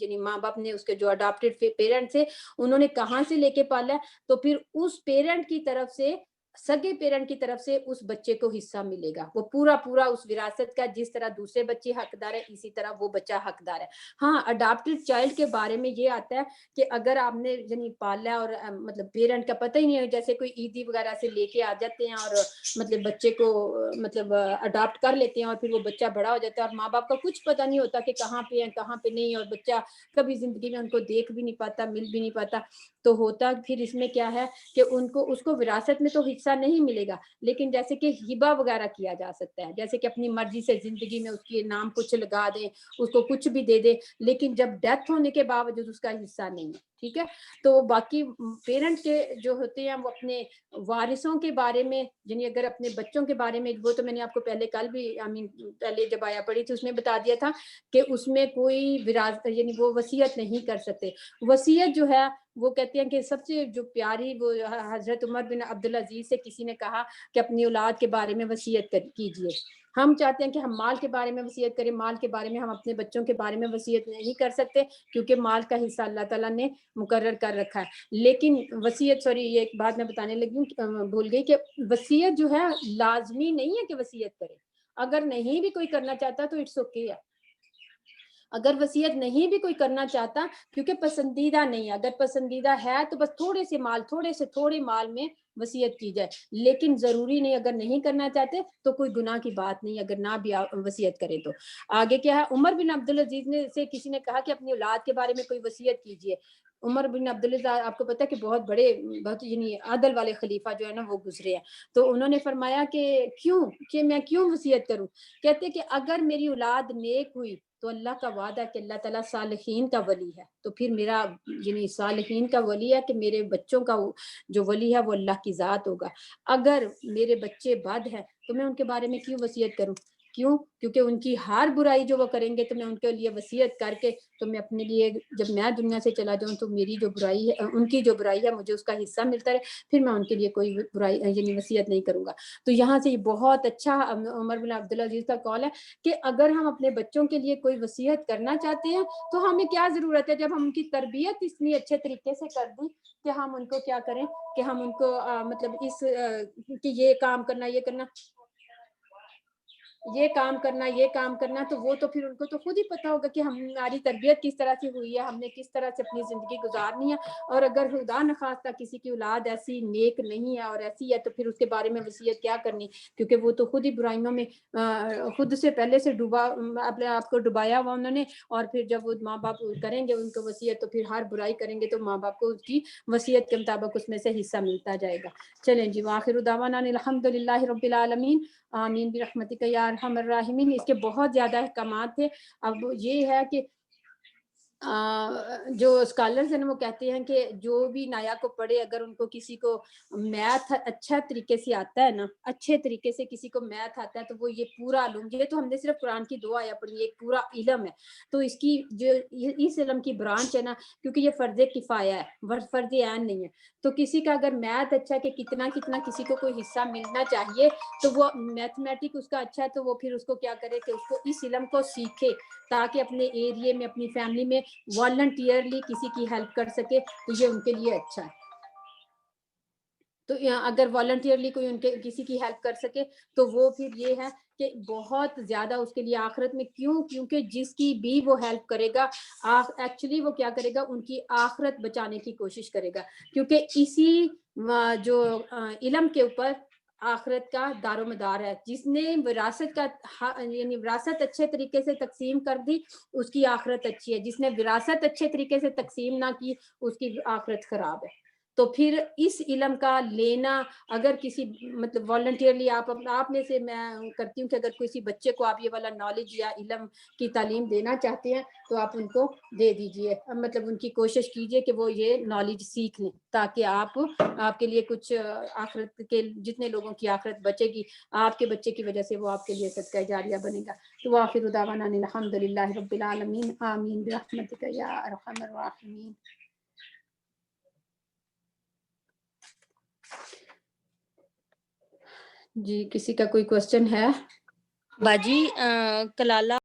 یعنی ماں باپ نے اس کے جو اڈاپٹڈ پیرنٹس ہیں انہوں نے کہاں سے لے کے پالا ہے, تو پھر اس پیرنٹ کی طرف سے سگے پیرنٹ کی طرف سے اس بچے کو حصہ ملے گا, وہ پورا اس وراثت کا. جس طرح دوسرے بچے حقدار ہے اسی طرح وہ بچہ حقدار ہے. ہاں اڈاپٹڈ چائلڈ کے بارے میں یہ آتا ہے کہ اگر آپ نے یعنی پالا اور مطلب پیرنٹ کا پتہ ہی نہیں ہے, جیسے کوئی عیدی وغیرہ سے لے کے آ جاتے ہیں اور مطلب بچے کو مطلب اڈاپٹ کر لیتے ہیں اور پھر وہ بچہ بڑا ہو جاتا ہے اور ماں باپ کا کچھ پتہ نہیں ہوتا کہ کہاں پہ ہیں کہاں پہ نہیں, اور بچہ کبھی زندگی میں ان کو دیکھ بھی نہیں پاتا, مل بھی نہیں پاتا. تو ہوتا پھر اس میں کیا ہے کہ اس کو وراثت میں تو حصہ نہیں ملے گا, لیکن جیسے کہ ہبہ وغیرہ کیا جا سکتا ہے, جیسے کہ اپنی مرضی سے زندگی میں اس کے نام کچھ لگا دیں, اس کو کچھ بھی دے دے, لیکن جب ڈیتھ ہونے کے باوجود اس کا حصہ نہیں ہے. ٹھیک ہے. تو باقی پیرنٹ کے جو ہوتے ہیں وہ اپنے وارثوں کے بارے میں یعنی اگر اپنے بچوں کے بارے میں, وہ تو میں نے آپ کو پہلے کل بھی پہلے جب آیا پڑھی تھی اس میں بتا دیا تھا کہ اس میں کوئی وراثت یعنی وہ وصیت نہیں کر سکتے. وصیت جو ہے وہ کہتے ہیں کہ سب سے جو پیاری وہ حضرت عمر بن عبدالعزیز سے کسی نے کہا کہ اپنی اولاد کے بارے میں وصیت کیجیے. ہم چاہتے ہیں کہ ہم مال کے بارے میں وصیت کریں, مال کے بارے میں ہم اپنے بچوں کے بارے میں وصیت نہیں کر سکتے کیونکہ مال کا حصہ اللہ تعالیٰ نے مقرر کر رکھا ہے. لیکن وصیت یہ ایک بات میں بتانے لگی ہوں بھول گئی کہ وصیت جو ہے لازمی نہیں ہے کہ وصیت کرے. اگر نہیں بھی کوئی کرنا چاہتا تو اٹس اوکے ہے. اگر وصیت نہیں بھی کوئی کرنا چاہتا کیونکہ پسندیدہ نہیں ہے, اگر پسندیدہ ہے تو بس تھوڑے مال میں وصیت کی جائے, لیکن ضروری نہیں. اگر نہیں کرنا چاہتے تو کوئی گناہ کی بات نہیں اگر نہ بھی وصیت کرے تو. آگے کیا ہے, عمر بن عبدالعزیز نے سے کسی نے کہا کہ اپنی اولاد کے بارے میں کوئی وصیت کیجیے. عمر بن عبدالعزیز آپ کو پتا ہے کہ بہت یعنی عدل والے خلیفہ جو ہے نا وہ گزرے ہیں, تو انہوں نے فرمایا کہ میں کیوں وصیت کروں. کہتے کہ اگر میری اولاد نیک ہوئی تو اللہ کا وعدہ ہے کہ اللہ تعالیٰ صالحین کا ولی ہے، تو پھر میرا یعنی صالحین کا ولی ہے کہ میرے بچوں کا جو ولی ہے وہ اللہ کی ذات ہوگا۔ اگر میرے بچے بد ہیں تو میں ان کے بارے میں کیوں وصیت کروں؟ کیوں؟ کیونکہ ان کی ہر برائی جو وہ کریں گے تو میں ان کے لیے وصیت کر کے تو میں اپنے لیے جب میں دنیا سے چلا جاؤں تو میری جو برائی ہے، ان کی جو برائی ہے مجھے اس کا حصہ ملتا ہے، پھر میں ان کے لیے کوئی برائی یعنی وصیت نہیں کروں گا۔ تو یہاں سے یہ بہت اچھا عمر بن عبدالعزیز کا قول ہے کہ اگر ہم اپنے بچوں کے لیے کوئی وصیت کرنا چاہتے ہیں تو ہمیں کیا ضرورت ہے، جب ہم ان کی تربیت اتنی اچھے طریقے سے کر دی کہ ہم ان کو کیا کریں کہ ہم ان کو مطلب اس کہ یہ کام کرنا، یہ کرنا، یہ کام کرنا، یہ کام کرنا، تو وہ تو پھر ان کو تو خود ہی پتا ہوگا کہ ہماری تربیت کس طرح سے ہوئی ہے، ہم نے کس طرح سے اپنی زندگی گزارنی ہے۔ اور اگر خدا نخواستہ کسی کی اولاد ایسی نیک نہیں ہے اور ایسی ہے تو پھر اس کے بارے میں وصیت کیا کرنی، کیونکہ وہ تو خود ہی برائیوں میں خود سے پہلے سے ڈوبا، اپنے آپ کو ڈبایا ہوا انہوں نے، اور پھر جب وہ ماں باپ کریں گے ان کو وصیت تو پھر ہر برائی کریں گے تو ماں باپ کو اس کی وصیت کے مطابق اس میں سے حصہ ملتا جائے گا۔ چلیں جی، وآخر دعوانا الحمدللہ رب العالمین، آمین برحمتک یا ارحم الراحمین۔ اس کے بہت زیادہ احکامات تھے۔ اب یہ ہے کہ جو اسکالرز ہیں وہ کہتے ہیں کہ جو بھی نایا کو پڑھے، اگر ان کو کسی کو میتھ اچھا طریقے سے آتا ہے نا، اچھے طریقے سے کسی کو میتھ آتا ہے تو وہ یہ پورا علوم، یہ تو ہم نے صرف قرآن کی 2 آیات پڑھی، ایک پورا علم ہے، تو اس کی جو اس علم کی برانچ ہے نا، کیونکہ یہ فرض کفایہ ہے، فرض عین نہیں ہے، تو کسی کا اگر میتھ اچھا ہے کہ کتنا کتنا کسی کو کوئی حصہ ملنا چاہیے تو وہ میتھمیٹک اس کا اچھا ہے تو وہ پھر اس کو کیا کرے کہ اس کو اس علم کو سیکھے تاکہ اپنے ایریے میں اپنی فیملی میں والنٹیئرلی کسی کی ہیلپ کر سکے، تو یہ ان کے لیے اچھا ہے۔ تو اگر والنٹیئرلی کوئی ان کے کسی کی ہیلپ کر سکے تو وہ پھر یہ ہے کہ بہت زیادہ اس کے لیے آخرت میں، کیونکہ جس کی بھی وہ ہیلپ کرے گا ایکچولی وہ کیا کرے گا، ان کی آخرت بچانے کی کوشش کرے گا، کیونکہ اسی جو علم کے اوپر آخرت کا دار و مدار ہے۔ جس نے وراثت کا یعنی وراثت اچھے طریقے سے تقسیم کر دی اس کی آخرت اچھی ہے، جس نے وراثت اچھے طریقے سے تقسیم نہ کی اس کی آخرت خراب ہے۔ تو پھر اس علم کا لینا، اگر کسی مطلب والنٹیئرلی آپ میں سے میں کرتی ہوں کہ اگر کسی بچے کو آپ یہ والا نالج یا علم کی تعلیم دینا چاہتے ہیں تو آپ ان کو دے دیجئے، مطلب ان کی کوشش کیجئے کہ وہ یہ نالج سیکھ لیں تاکہ آپ کے لیے کچھ آخرت کے جتنے لوگوں کی آخرت بچے گی آپ کے بچے کی وجہ سے وہ آپ کے لیے صدقہ جاریہ بنے گا۔ تو آخر دعوانا الحمدللہ رب العالمین، آمین برحمتک یا ارحم الراحمین۔ جی، کسی کا کوئی کوسچن ہے؟ باجی کلالہ